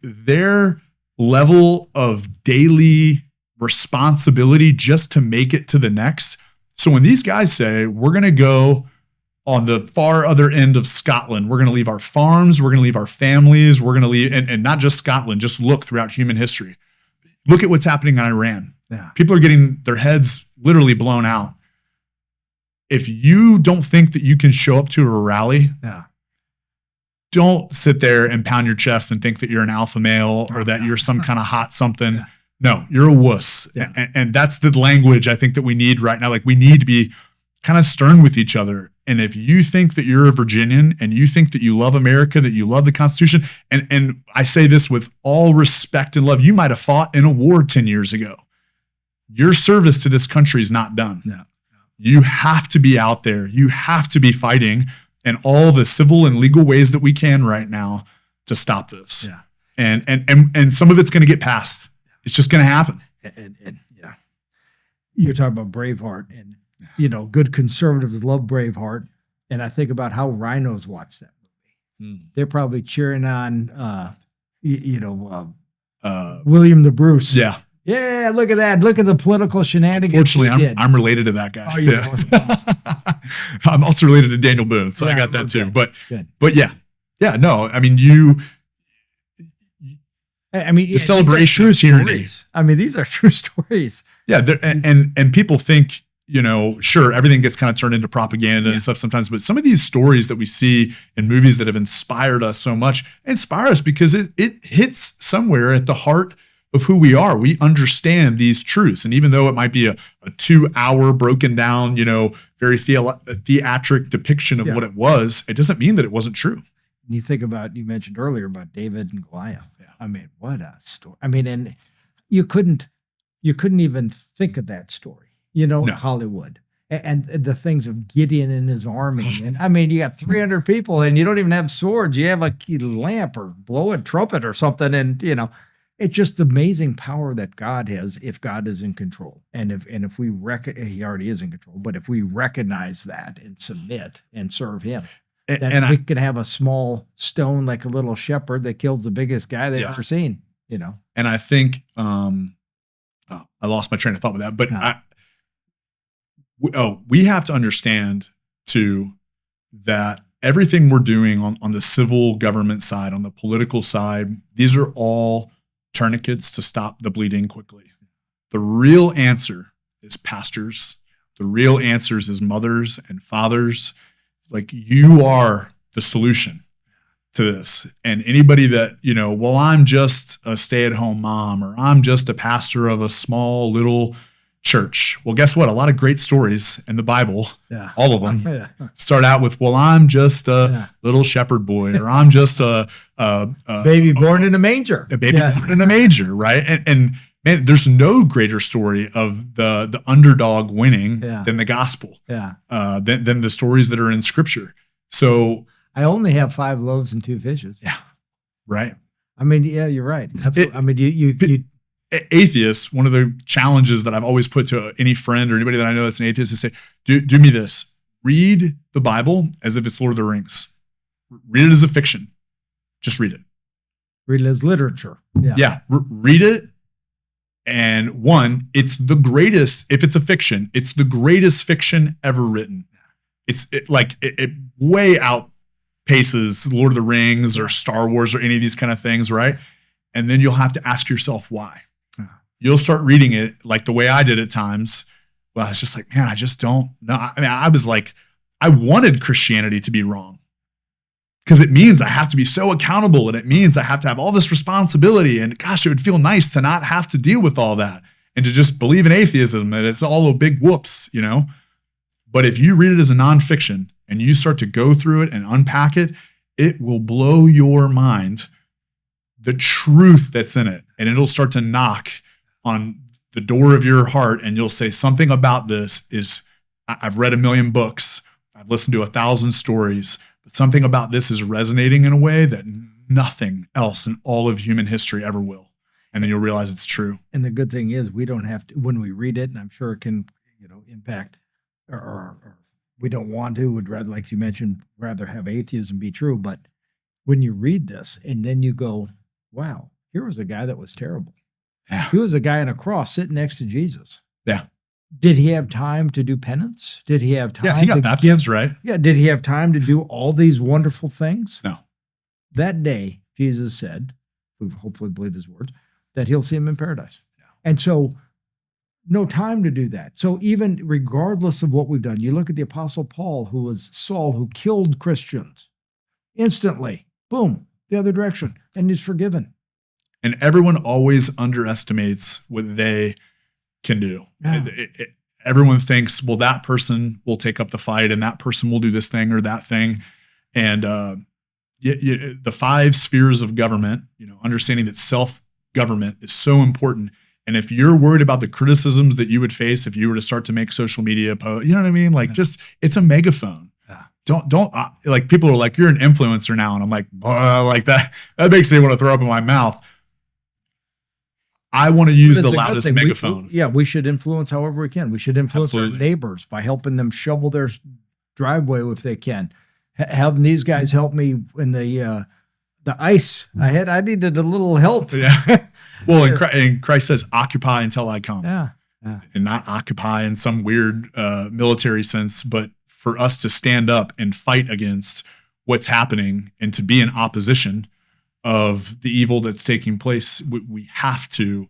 their level of daily responsibility just to make it to the next. So when these guys say, we're going to go on the far other end of Scotland, we're going to leave our farms, we're going to leave our families, we're going to leave, and not just Scotland, just look throughout human history. Look at what's happening in Iran. Yeah. People are getting their heads literally blown out. If you don't think that you can show up to a rally, don't sit there and pound your chest and think that you're an alpha male or that you're some kind of hot something. Yeah. No, you're a wuss. Yeah. And that's the language I think that we need right now. We need to be kind of stern with each other. And if you think that you're a Virginian and you think that you love America, that you love the Constitution, and I say this with all respect and love, you might have fought in a war 10 years ago. Your service to this country is not done. Yeah. You have to be out there. You have to be fighting in all the civil and legal ways that we can right now to stop this. Yeah. And some of it's going to get passed. It's just going to happen. And you're talking about Braveheart, and good conservatives love Braveheart. And I think about how rhinos watch that movie. They're probably cheering on, William the Bruce. Yeah. Yeah, look at that. Look at the political shenanigans. Fortunately, I'm related to that guy. Oh, yeah. I'm also related to Daniel Boone, so I got that too. But yeah. No, I mean, the celebration of tyranny. I mean, these are true stories. Yeah, and people think, sure, everything gets kind of turned into propaganda and stuff sometimes, but some of these stories that we see in movies that have inspired us so much inspire us because it hits somewhere at the heart of who we are. We understand these truths. And even though it might be a 2-hour broken down, very theatric depiction of what it was, it doesn't mean that it wasn't true. You think about, you mentioned earlier about David and Goliath. Yeah. I mean, what a story. I mean, and you couldn't even think of that story, in Hollywood. And the things of Gideon and his army. And I mean, you got 300 people and you don't even have swords. You have a lamp or blow a trumpet or something. And, it's just the amazing power that God has if God is in control. And if we he already is in control, but if we recognize that and submit and serve him, we can have a small stone like a little shepherd that kills the biggest guy they've ever seen. And I think, I lost my train of thought with that, but we have to understand too that everything we're doing on the civil government side, on the political side, these are all tourniquets to stop the bleeding quickly. The real answer is pastors. The real answers is mothers and fathers. Like, you are the solution to this. And anybody that, well, I'm just a stay-at-home mom, or I'm just a pastor of a small little church. Well, guess what? A lot of great stories in the Bible, all of them, start out with, well, I'm just a little shepherd boy, or I'm just a baby born in a manger. A baby born in a manger, right? And man, there's no greater story of the underdog winning than the gospel, than the stories that are in Scripture. So I only have 5 loaves and 2 fishes. Yeah, right. I mean, you're right. Absolutely. You atheists, one of the challenges that I've always put to any friend or anybody that I know that's an atheist is say, do me this. Read the Bible as if it's Lord of the Rings. Read it as a fiction. Just read it. Read it as literature. Read it. And one, it's the greatest, if it's a fiction, it's the greatest fiction ever written. It way outpaces Lord of the Rings or Star Wars or any of these kind of things, right? And then you'll have to ask yourself why. You'll start reading it like the way I did at times. Well, I was just like, man, I just don't know. I mean, I was like, I wanted Christianity to be wrong, because it means I have to be so accountable, and it means I have to have all this responsibility. And gosh, it would feel nice to not have to deal with all that and to just believe in atheism, and it's all a big whoops, But if you read it as a nonfiction and you start to go through it and unpack it, it will blow your mind, the truth that's in it. And it'll start to knock on the door of your heart, and you'll say, something about this is, I've read 1 million books, I've listened to 1,000 stories, but something about this is resonating in a way that nothing else in all of human history ever will. And then you'll realize it's true. And the good thing is, we don't have to, when we read it, and I'm sure it can, impact, or we don't want to, would rather, like you mentioned, rather have atheism be true. But when you read this and then you go, wow, here was a guy that was terrible. Yeah. He was a guy on a cross sitting next to Jesus. Yeah. Did he have time to do penance? Did he have time? Yeah, he got baptized, right? Yeah. Did he have time to do all these wonderful things? No. That day, Jesus said, we hopefully believe his words, that he'll see him in paradise. Yeah. And so, no time to do that. So even regardless of what we've done, you look at the Apostle Paul, who was Saul, who killed Christians. Instantly, boom, the other direction, and he's forgiven. And everyone always underestimates what they can do. Yeah. Everyone thinks, well, that person will take up the fight, and that person will do this thing or that thing. And the 5 spheres of government, understanding that self-government is so important. And if you're worried about the criticisms that you would face if you were to start to make social media posts, you know what I mean? Like, just, it's a megaphone. Yeah. Don't like, people are like, you're an influencer now. And I'm like, like that makes me want to throw up in my mouth. I want to use the loudest megaphone. We should influence however we can. We should influence our neighbors by helping them shovel their driveway if they can. Having these guys help me in the ice. I needed a little help. Yeah. Well, and Christ says, occupy until I come. Yeah. And not occupy in some weird military sense, but for us to stand up and fight against what's happening and to be in opposition of the evil that's taking place, we have to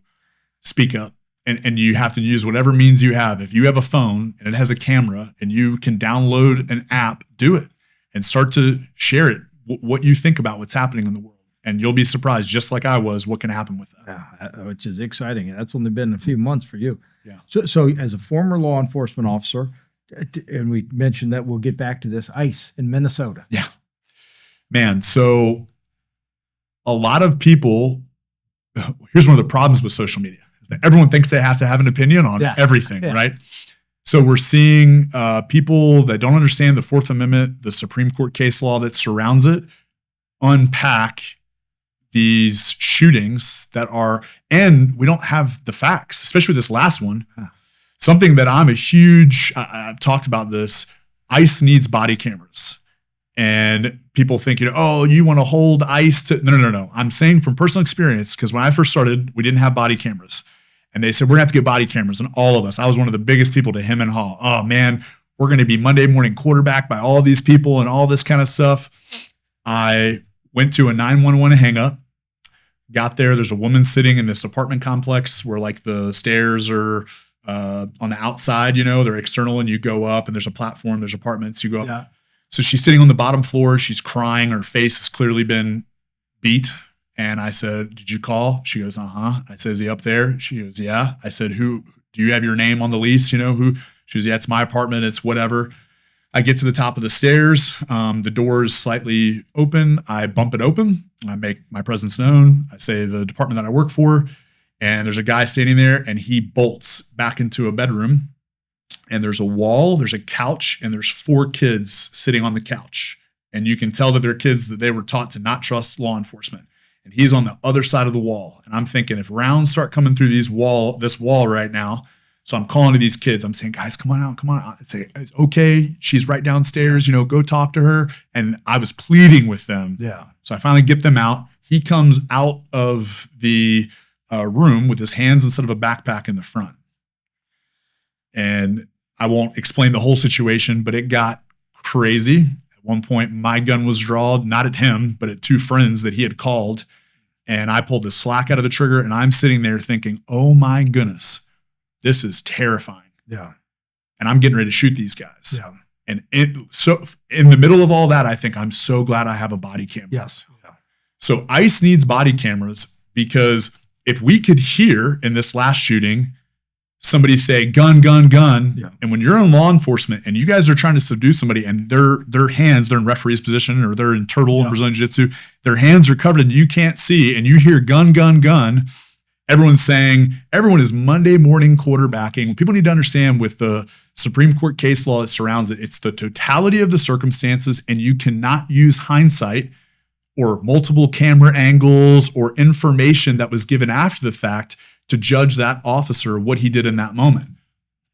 speak up. And you have to use whatever means you have. If you have a phone and it has a camera and you can download an app, do it and start to share it, what you think about what's happening in the world. And you'll be surprised, just like I was, what can happen with that. Yeah, which is exciting. That's only been a few months for you. Yeah. So as a former law enforcement officer, and we mentioned that we'll get back to this, ICE in Minnesota. Yeah. Man, so a lot of people, here's one of the problems with social media, is that everyone thinks they have to have an opinion on everything, right? So we're seeing people that don't understand the Fourth Amendment, the Supreme Court case law that surrounds it, unpack these shootings that are, and we don't have the facts, especially this last one. Something that I'm a huge, I've talked about this, ICE needs body cameras. And people think, oh, you want to hold ICE to, no. I'm saying from personal experience, because when I first started, we didn't have body cameras. And they said, we're going to have to get body cameras. And all of us, I was one of the biggest people to hem and haw. Oh man, we're going to be Monday morning quarterback by all these people and all this kind of stuff. I went to a 911 hang up, got there. There's a woman sitting in this apartment complex where like the stairs are on the outside, they're external, and you go up and there's a platform, there's apartments, you go up. Yeah. So she's sitting on the bottom floor. She's crying. Her face has clearly been beat. And I said, did you call? She goes, uh-huh. I said, is he up there? She goes, yeah. I said, who, do you have your name on the lease? Who? She goes, yeah, it's my apartment. It's whatever. I get to the top of the stairs. The door is slightly open. I bump it open. I make my presence known. I say the department that I work for. And there's a guy standing there, and he bolts back into a bedroom. And there's a wall, there's a couch, and there's 4 kids sitting on the couch. And you can tell that they're kids that they were taught to not trust law enforcement. And he's on the other side of the wall. And I'm thinking, if rounds start coming through this wall right now, so I'm calling to these kids. I'm saying, guys, come on out. I say, okay, she's right downstairs, go talk to her. And I was pleading with them. Yeah. So I finally get them out. He comes out of the room with his hands instead of a backpack in the front. And I won't explain the whole situation, but it got crazy. At one point, my gun was drawn, not at him, but at 2 friends that he had called. And I pulled the slack out of the trigger, and I'm sitting there thinking, oh my goodness, this is terrifying. Yeah. And I'm getting ready to shoot these guys. Yeah. And so in the middle of all that, I think I'm so glad I have a body camera. Yes. Yeah. So ICE needs body cameras, because if we could hear in this last shooting somebody say gun, gun, gun. Yeah. And when you're in law enforcement and you guys are trying to subdue somebody, and their hands, they're in referee's position, or they're in turtle and Brazilian Jiu-Jitsu, their hands are covered and you can't see, and you hear gun, gun, gun, everyone is Monday morning quarterbacking. People need to understand, with the Supreme Court case law that surrounds it, it's the totality of the circumstances, and you cannot use hindsight or multiple camera angles or information that was given after the fact to judge that officer what he did in that moment.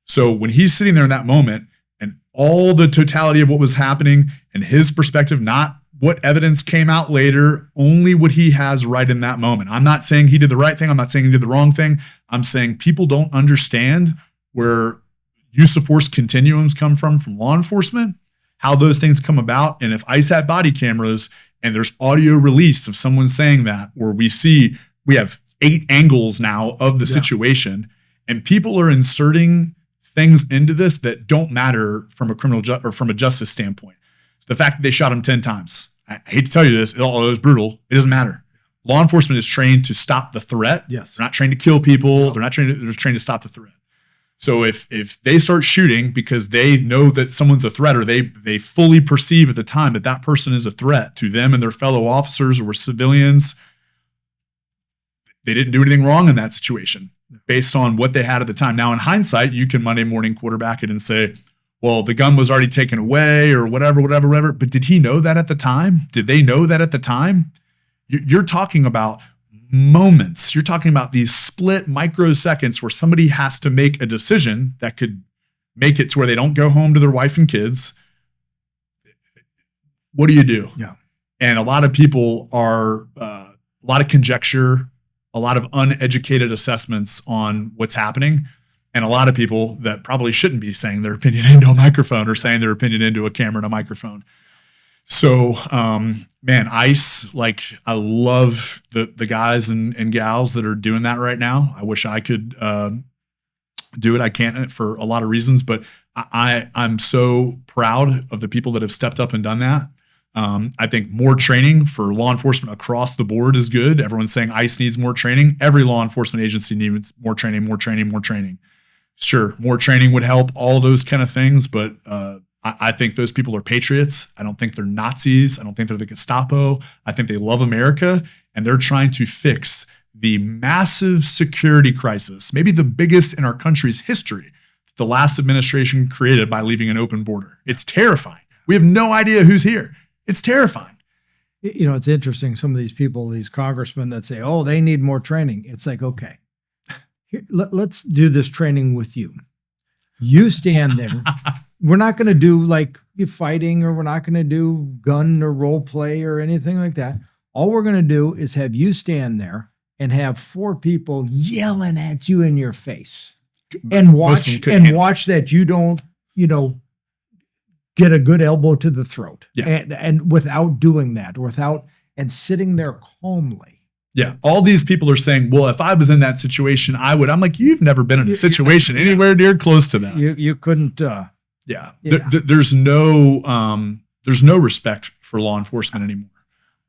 So when he's sitting there in that moment, and all the totality of what was happening and his perspective, not what evidence came out later, only what he has right in that moment. I'm not saying he did the right thing. I'm not saying he did the wrong thing. I'm saying people don't understand where use of force continuums come from law enforcement, how those things come about. And if ICE had body cameras and there's audio release of someone saying that, or we have 8 angles now of the situation, and people are inserting things into this that don't matter from a criminal or from a justice standpoint. So the fact that they shot him 10 times, I hate to tell you this, although it was brutal, it doesn't matter. Law enforcement is trained to stop the threat. Yes. They're not trained to kill people. They're trained to stop the threat. So if they start shooting because they know that someone's a threat, or they fully perceive at the time that person is a threat to them and their fellow officers or civilians, they didn't do anything wrong in that situation based on what they had at the time. Now, in hindsight, you can Monday morning quarterback it and say, well, the gun was already taken away or whatever. But did he know that at the time? Did they know that at the time? You're talking about moments. You're talking about these split microseconds where somebody has to make a decision that could make it to where they don't go home to their wife and kids. What do you do? Yeah. And a lot of people are, a lot of conjecture, a lot of uneducated assessments on what's happening. And a lot of people that probably shouldn't be saying their opinion into a microphone or saying their opinion into a camera and a microphone. So, man, ICE, like, I love the guys and gals that are doing that right now. I wish I could do it. I can't for a lot of reasons, but I'm so proud of the people that have stepped up and done that. I think more training for law enforcement across the board is good. Everyone's saying ICE needs more training. Every law enforcement agency needs more training. Sure, more training would help, all those kind of things, but I think those people are patriots. I don't think they're Nazis. I don't think they're the Gestapo. I think they love America, and they're trying to fix the massive security crisis, maybe the biggest in our country's history, the last administration created by leaving an open border. It's terrifying. We have no idea who's here. It's terrifying. You know, it's interesting. Some of these people, these congressmen that say, oh, they need more training. It's like, okay, here, let's do this training with you. You stand there. we're not going to do like fighting, or we're not going to do gun or role play or anything like that. All we're going to do is have you stand there and have 4 people yelling at you in your face, and watch that you don't, get a good elbow to the throat. Yeah. And without doing that, and sitting there calmly. Yeah. All these people are saying, well, if I was in that situation, I would. I'm like, you've never been in a situation anywhere near close to that. You couldn't. Yeah. There's no respect for law enforcement anymore.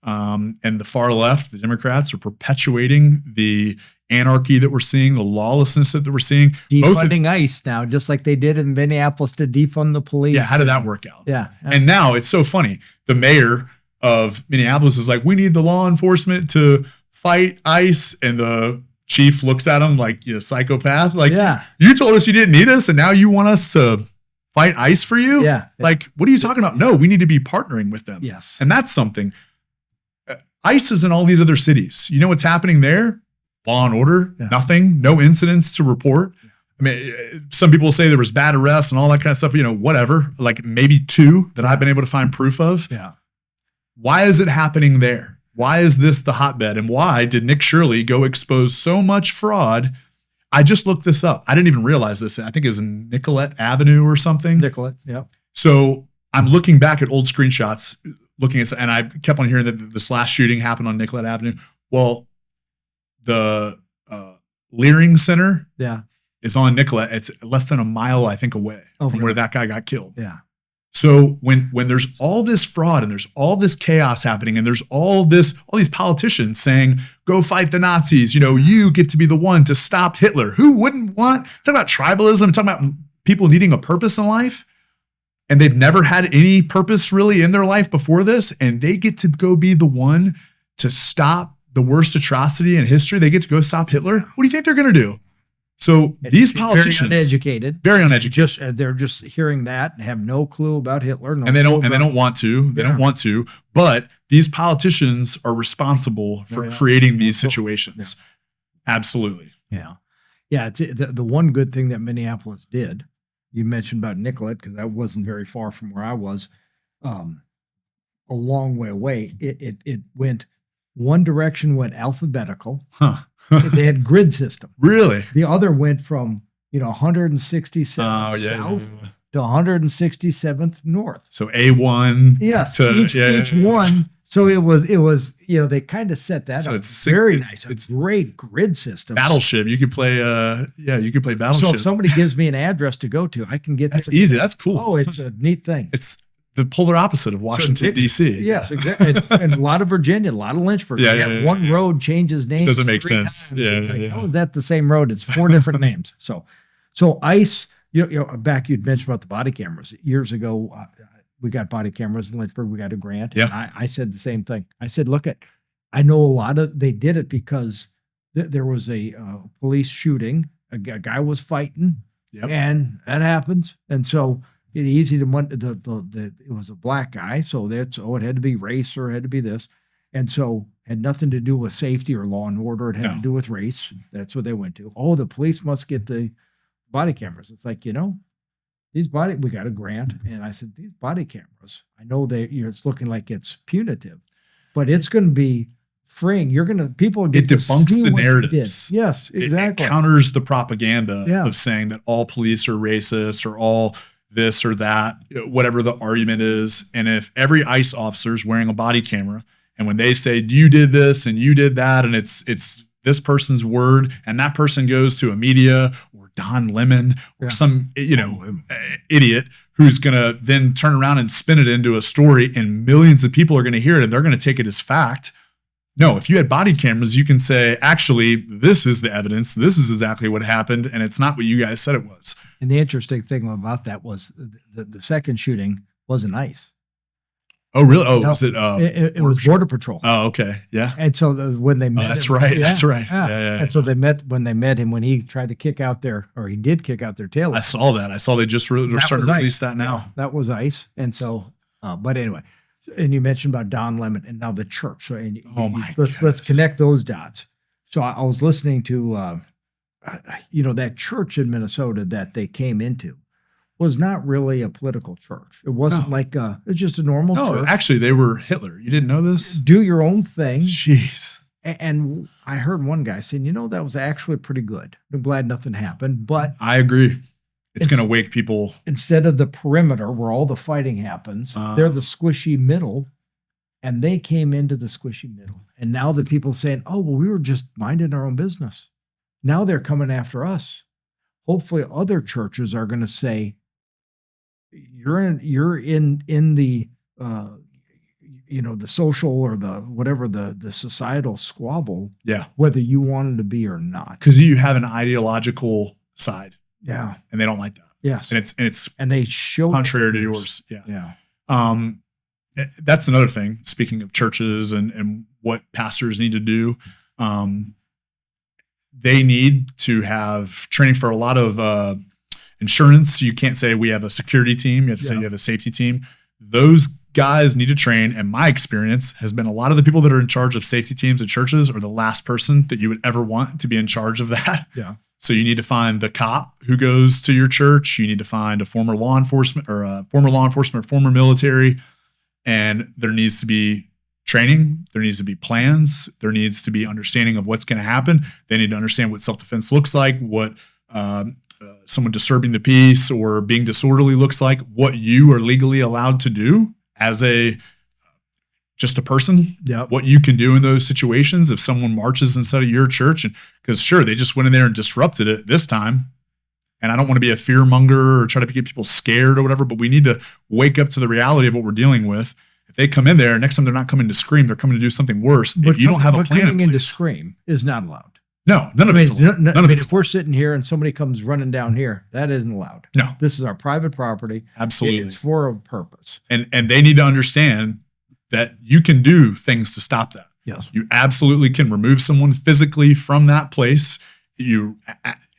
And the far left, the Democrats, are perpetuating the anarchy that we're seeing, the lawlessness that we're seeing. Defunding ICE now, just like they did in Minneapolis to defund the police. Yeah, how did that work out? Yeah. And now it's so funny. The mayor of Minneapolis is like, we need the law enforcement to fight ICE. And the chief looks at him like, you psychopath. Like, you told us you didn't need us, and now you want us to fight ICE for you? Yeah. Like, what are you talking about? No, we need to be partnering with them. Yes. And that's something. ICE is in all these other cities. You know what's happening there? Law and order, nothing, no incidents to report. I mean, some people say there was bad arrests and all that kind of stuff, whatever, like maybe 2 that I've been able to find proof of. Yeah. Why is it happening there? Why is this the hotbed? And why did Nick Shirley go expose so much fraud? I just looked this up. I didn't even realize this. I think it was in Nicollet Avenue or something. Nicollet, yeah. So I'm looking back at old screenshots, and I kept on hearing that this last shooting happened on Nicollet Avenue. Well, the Leering Center is on Nicollet. It's less than a mile, I think, away from where that guy got killed. Yeah. So when there's all this fraud and there's all this chaos happening and there's all these politicians saying, go fight the Nazis, you get to be the one to stop Hitler. Who wouldn't want? Talk about tribalism, talk about people needing a purpose in life. And they've never had any purpose really in their life before this. And they get to go be the one to stop the worst atrocity in history. They get to go stop Hitler. What do you think they're going to do? So these politicians, very uneducated. They're just hearing that and have no clue about Hitler. And they don't want to. They don't want to. But these politicians are responsible for creating these situations. Yeah. Absolutely. Yeah. Yeah. It's the one good thing that Minneapolis did. You mentioned about Nicollet, because that wasn't very far from where I was, a long way away. It went one direction, went alphabetical. Huh. They had grid system. Really? The other went from 167th south to 167th north. So A1. Yes. Each one. So it was they kind of set that up. It's very nice. It's a great grid system. Battleship. You could play Battleship. So if somebody gives me an address to go to, I can get That's easy. That's cool. Oh, it's a neat thing. It's the polar opposite of Washington, D.C. Yes, exactly. And a lot of Virginia, a lot of Lynchburg. One road changes names. Doesn't make sense. How is that the same road? It's 4 different names. So ICE, back you'd mentioned about the body cameras. Years ago, we got body cameras in Lynchburg. We got a grant. Yeah. And I said the same thing. I said, I know they did it because there was a police shooting. A guy was fighting. Yep. And that happens. And so it's easy to it was a black guy, so it had to be race or it had to be this, and so had nothing to do with safety or law and order. It had to do with race. That's what they went to. Oh, the police must get the body cameras. It's like we got a grant, and I said these body cameras. I know it's looking like it's punitive, but it's going to be freeing. People get it debunks the narratives. Yes, exactly. It counters the propaganda of saying that all police are racist or all this or that, whatever the argument is. And if every ICE officer is wearing a body camera, and when they say you did this and you did that, and it's this person's word, and that person goes to a media or Don Lemon or some idiot who's gonna then turn around and spin it into a story, and millions of people are gonna hear it and they're gonna take it as fact. No, if you had body cameras, you can say, actually, this is the evidence. This is exactly what happened, and it's not what you guys said it was. And the interesting thing about that was the second shooting wasn't ICE. Oh, really? Oh, was it? It was Border Patrol. Oh, okay, yeah. And so when they met, that's right. That's right. Yeah. And so when they met him, when he tried to he did kick out their tail. I saw that. I saw they just starting to release that now. That was ICE. And so, but anyway. And you mentioned about Don Lemon and now the church. So, let's connect those dots. So I was listening to, that church in Minnesota that they came into was not really a political church. It wasn't it's just a normal church. No, actually, they were Hitler. You didn't know this? Do your own thing. Jeez. And I heard one guy saying, that was actually pretty good. I'm glad nothing happened. But I agree. It's going to wake people. Instead of the perimeter where all the fighting happens, they're the squishy middle. And they came into the squishy middle. And now the people saying, oh, well, we were just minding our own business. Now they're coming after us. Hopefully other churches are going to say, you're in the the social or the whatever the societal squabble, whether you wanted to be or not, because you have an ideological side, and they don't like that, and they show contrary to yours, that's another thing. Speaking of churches and what pastors need to do, they need to have training for a lot of insurance. You can't say we have a security team. You have to say you have a safety team. Those guys need to train. And my experience has been a lot of the people that are in charge of safety teams at churches are the last person that you would ever want to be in charge of that. Yeah. So you need to find the cop who goes to your church. You need to find a former law enforcement or former military. And there needs to be training. There needs to be plans. There needs to be understanding of what's going to happen. They need to understand what self-defense looks like, what someone disturbing the peace or being disorderly looks like, what you are legally allowed to do as just a person, what you can do in those situations if someone marches inside of your church. And because sure, they just went in there and disrupted it this time. And I don't want to be a fear monger or try to get people scared or whatever, but we need to wake up to the reality of what we're dealing with. If they come in there, next time they're not coming to scream, they're coming to do something worse. But if you don't have a plan coming in to scream is not allowed. No, none of it's allowed. If we're sitting here and somebody comes running down here, that isn't allowed. No. This is our private property. Absolutely. It's for a purpose. And they need to understand that you can do things to stop that. Yes. You absolutely can remove someone physically from that place.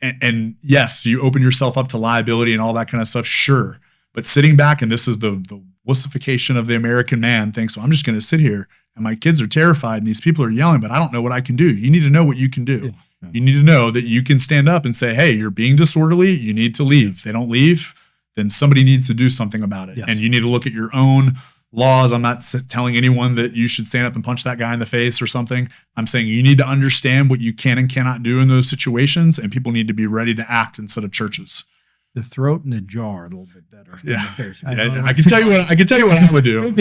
And yes, do you open yourself up to liability and all that kind of stuff? Sure. But sitting back, and this is the wussification of the American man, thinks, well, I'm just going to sit here and my kids are terrified and these people are yelling, but I don't know what I can do. You need to know what you can do. Yeah. You need to know that you can stand up and say, hey, you're being disorderly. You need to leave. If they don't leave, then somebody needs to do something about it. Yes. And you need to look at your own laws. I'm not telling anyone that you should stand up and punch that guy in the face or something. I'm saying you need to understand what you can and cannot do in those situations, and people need to be ready to act instead of churches. The throat and the jaw are a little bit better. Yeah. I can tell you what I would do.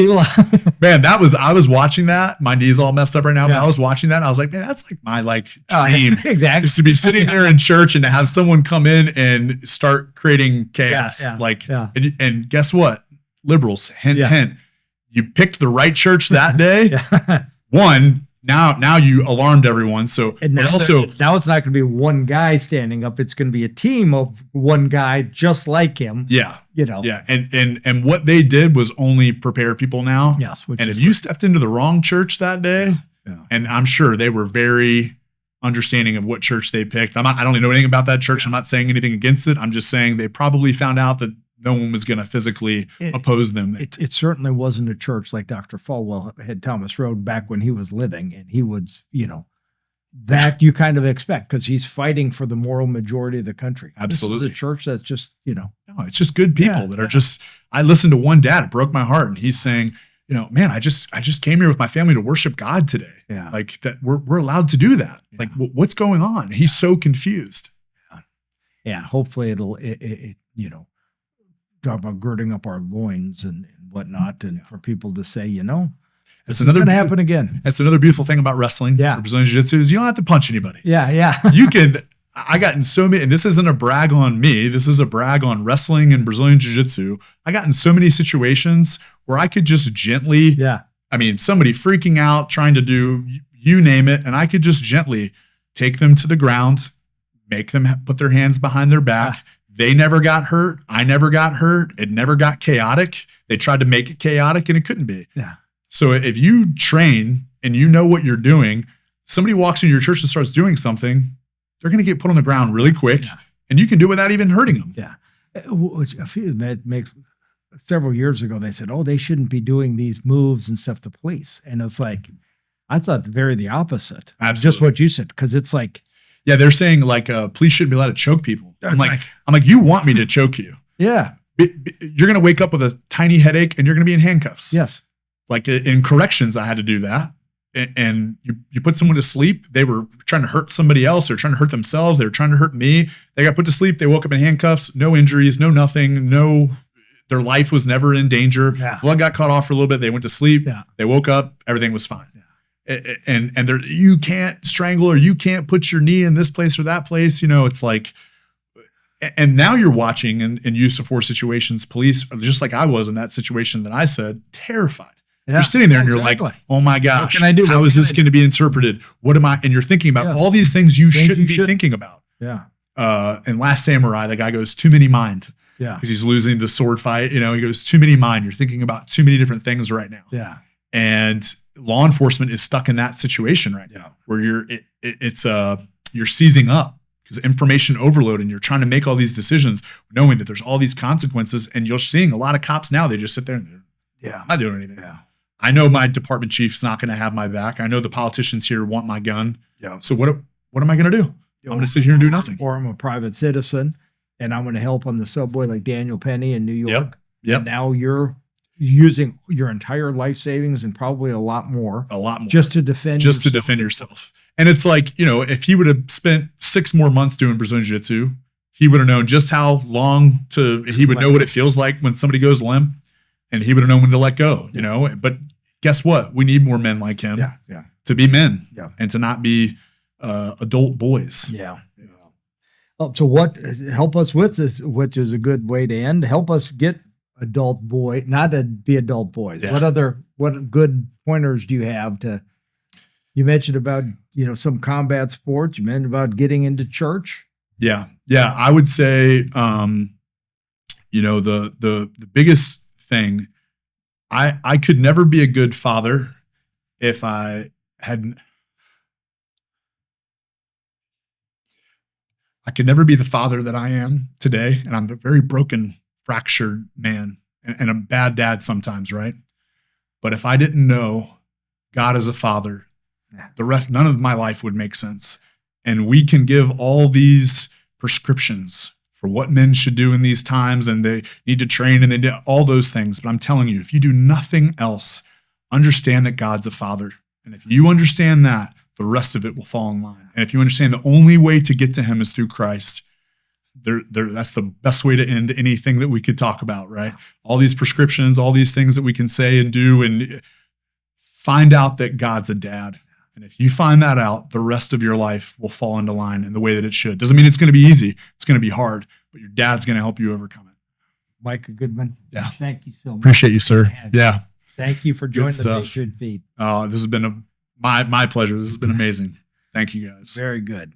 Man, I was watching that. My knee's all messed up right now, but I was watching that and I was like, man, that's like my dream. Exactly. Is to be sitting there in church and to have someone come in and start creating chaos. And guess what? Liberals, hint. You picked the right church that day. One, now you alarmed everyone. So and now it's not going to be one guy standing up. It's going to be a team of one guy just like him. Yeah. And what they did was only prepare people now. Yes. And if you stepped into the wrong church that day, and I'm sure they were very understanding of what church they picked. I don't even know anything about that church. I'm not saying anything against it. I'm just saying they probably found out that no one was going to physically oppose them. It certainly wasn't a church like Dr. Falwell had Thomas Road back when he was living, and he was, that you kind of expect because he's fighting for the moral majority of the country. Absolutely. This is a church that's just, No, it's just good people that are just, I listened to one dad, it broke my heart. And he's saying, man, I just came here with my family to worship God today. Yeah. Like that we're allowed to do that. Yeah. Like what's going on? He's so confused. Yeah. Hopefully it'll talk about girding up our loins and whatnot, and for people to say, it's going to happen again. That's another beautiful thing about wrestling. Yeah. Or Brazilian Jiu-Jitsu is you don't have to punch anybody. Yeah. I got in so many, and this isn't a brag on me. This is a brag on wrestling and Brazilian Jiu-Jitsu. I got in so many situations where I could just gently, somebody freaking out, trying to do, you name it. And I could just gently take them to the ground, make them put their hands behind their back. They never got hurt. I never got hurt. It never got chaotic. They tried to make it chaotic and it couldn't be. Yeah. So if you train and you know what you're doing, somebody walks into your church and starts doing something, they're going to get put on the ground really quick and you can do it without even hurting them. Yeah. It makes several years ago, they said, they shouldn't be doing these moves and stuff to police. And it's like, I thought the opposite. Absolutely. Just what you said. Cause it's like, yeah, they're saying police shouldn't be allowed to choke people. I'm like, you want me to choke you? Yeah. You're going to wake up with a tiny headache and you're going to be in handcuffs. Yes. Like in corrections, I had to do that. And you put someone to sleep. They were trying to hurt somebody else. They're trying to hurt themselves. They were trying to hurt me. They got put to sleep. They woke up in handcuffs, no injuries, no nothing, their life was never in danger. Yeah. Blood got cut off for a little bit. They went to sleep. Yeah. They woke up. Everything was fine. Yeah. And you can't strangle or you can't put your knee in this place or that place. It's like, and now you're watching in use of force situations, police, just like I was in that situation that I said, terrified. Yeah, you're sitting there and you're like, oh my gosh, what can I do? How is this going to be interpreted? What am I? And you're thinking about all these things you shouldn't be thinking about. Yeah. And Last Samurai, the guy goes, too many mind. Yeah. Because he's losing the sword fight. He goes, too many mind. You're thinking about too many different things right now. Yeah. And law enforcement is stuck in that situation right now where you're seizing up because information overload and you're trying to make all these decisions knowing that there's all these consequences. And you're seeing a lot of cops now, they just sit there and they're not doing anything. Yeah. I know my department chief's not going to have my back. I know the politicians here want my gun. Yeah. So what am I going to do? I'm going to sit here and do nothing. Or I'm a private citizen and I'm going to help on the subway like Daniel Penny in New York. Yep. And now you're using your entire life savings and probably a lot more. Just to defend yourself. And it's like, if he would have spent 6 more months doing Brazilian Jiu-Jitsu, he would have known just how long he would know what it feels like when somebody goes limp. And he would have known when to let go, But guess what? We need more men like him to be men and to not be adult boys. Yeah. So what help us with this, which is a good way to end, help us get not to be adult boys. Yeah. What good pointers do you have you mentioned about, some combat sports, you mentioned about getting into church. Yeah. Yeah. I would say, the biggest thing, I could never be a good father if I hadn't. I could never be the father that I am today, and I'm a very broken, fractured man and a bad dad sometimes, right? But if I didn't know God as a father, none of my life would make sense. And we can give all these prescriptions for what men should do in these times, and they need to train and they do all those things. But I'm telling you, if you do nothing else, understand that God's a father. And if you understand that, the rest of it will fall in line. And if you understand the only way to get to him is through Christ, that's the best way to end anything that we could talk about, right? All these prescriptions, all these things that we can say and do, and find out that God's a dad. And if you find that out, the rest of your life will fall into line in the way that it should. Doesn't mean it's going to be easy. It's going to be hard, but your dad's going to help you overcome it. Micah Goodman. Yeah. Thank you so much. Appreciate you, sir. Yeah. Thank you for joining the Patriot Feed. This has been my pleasure. This has been amazing. Thank you guys. Very good.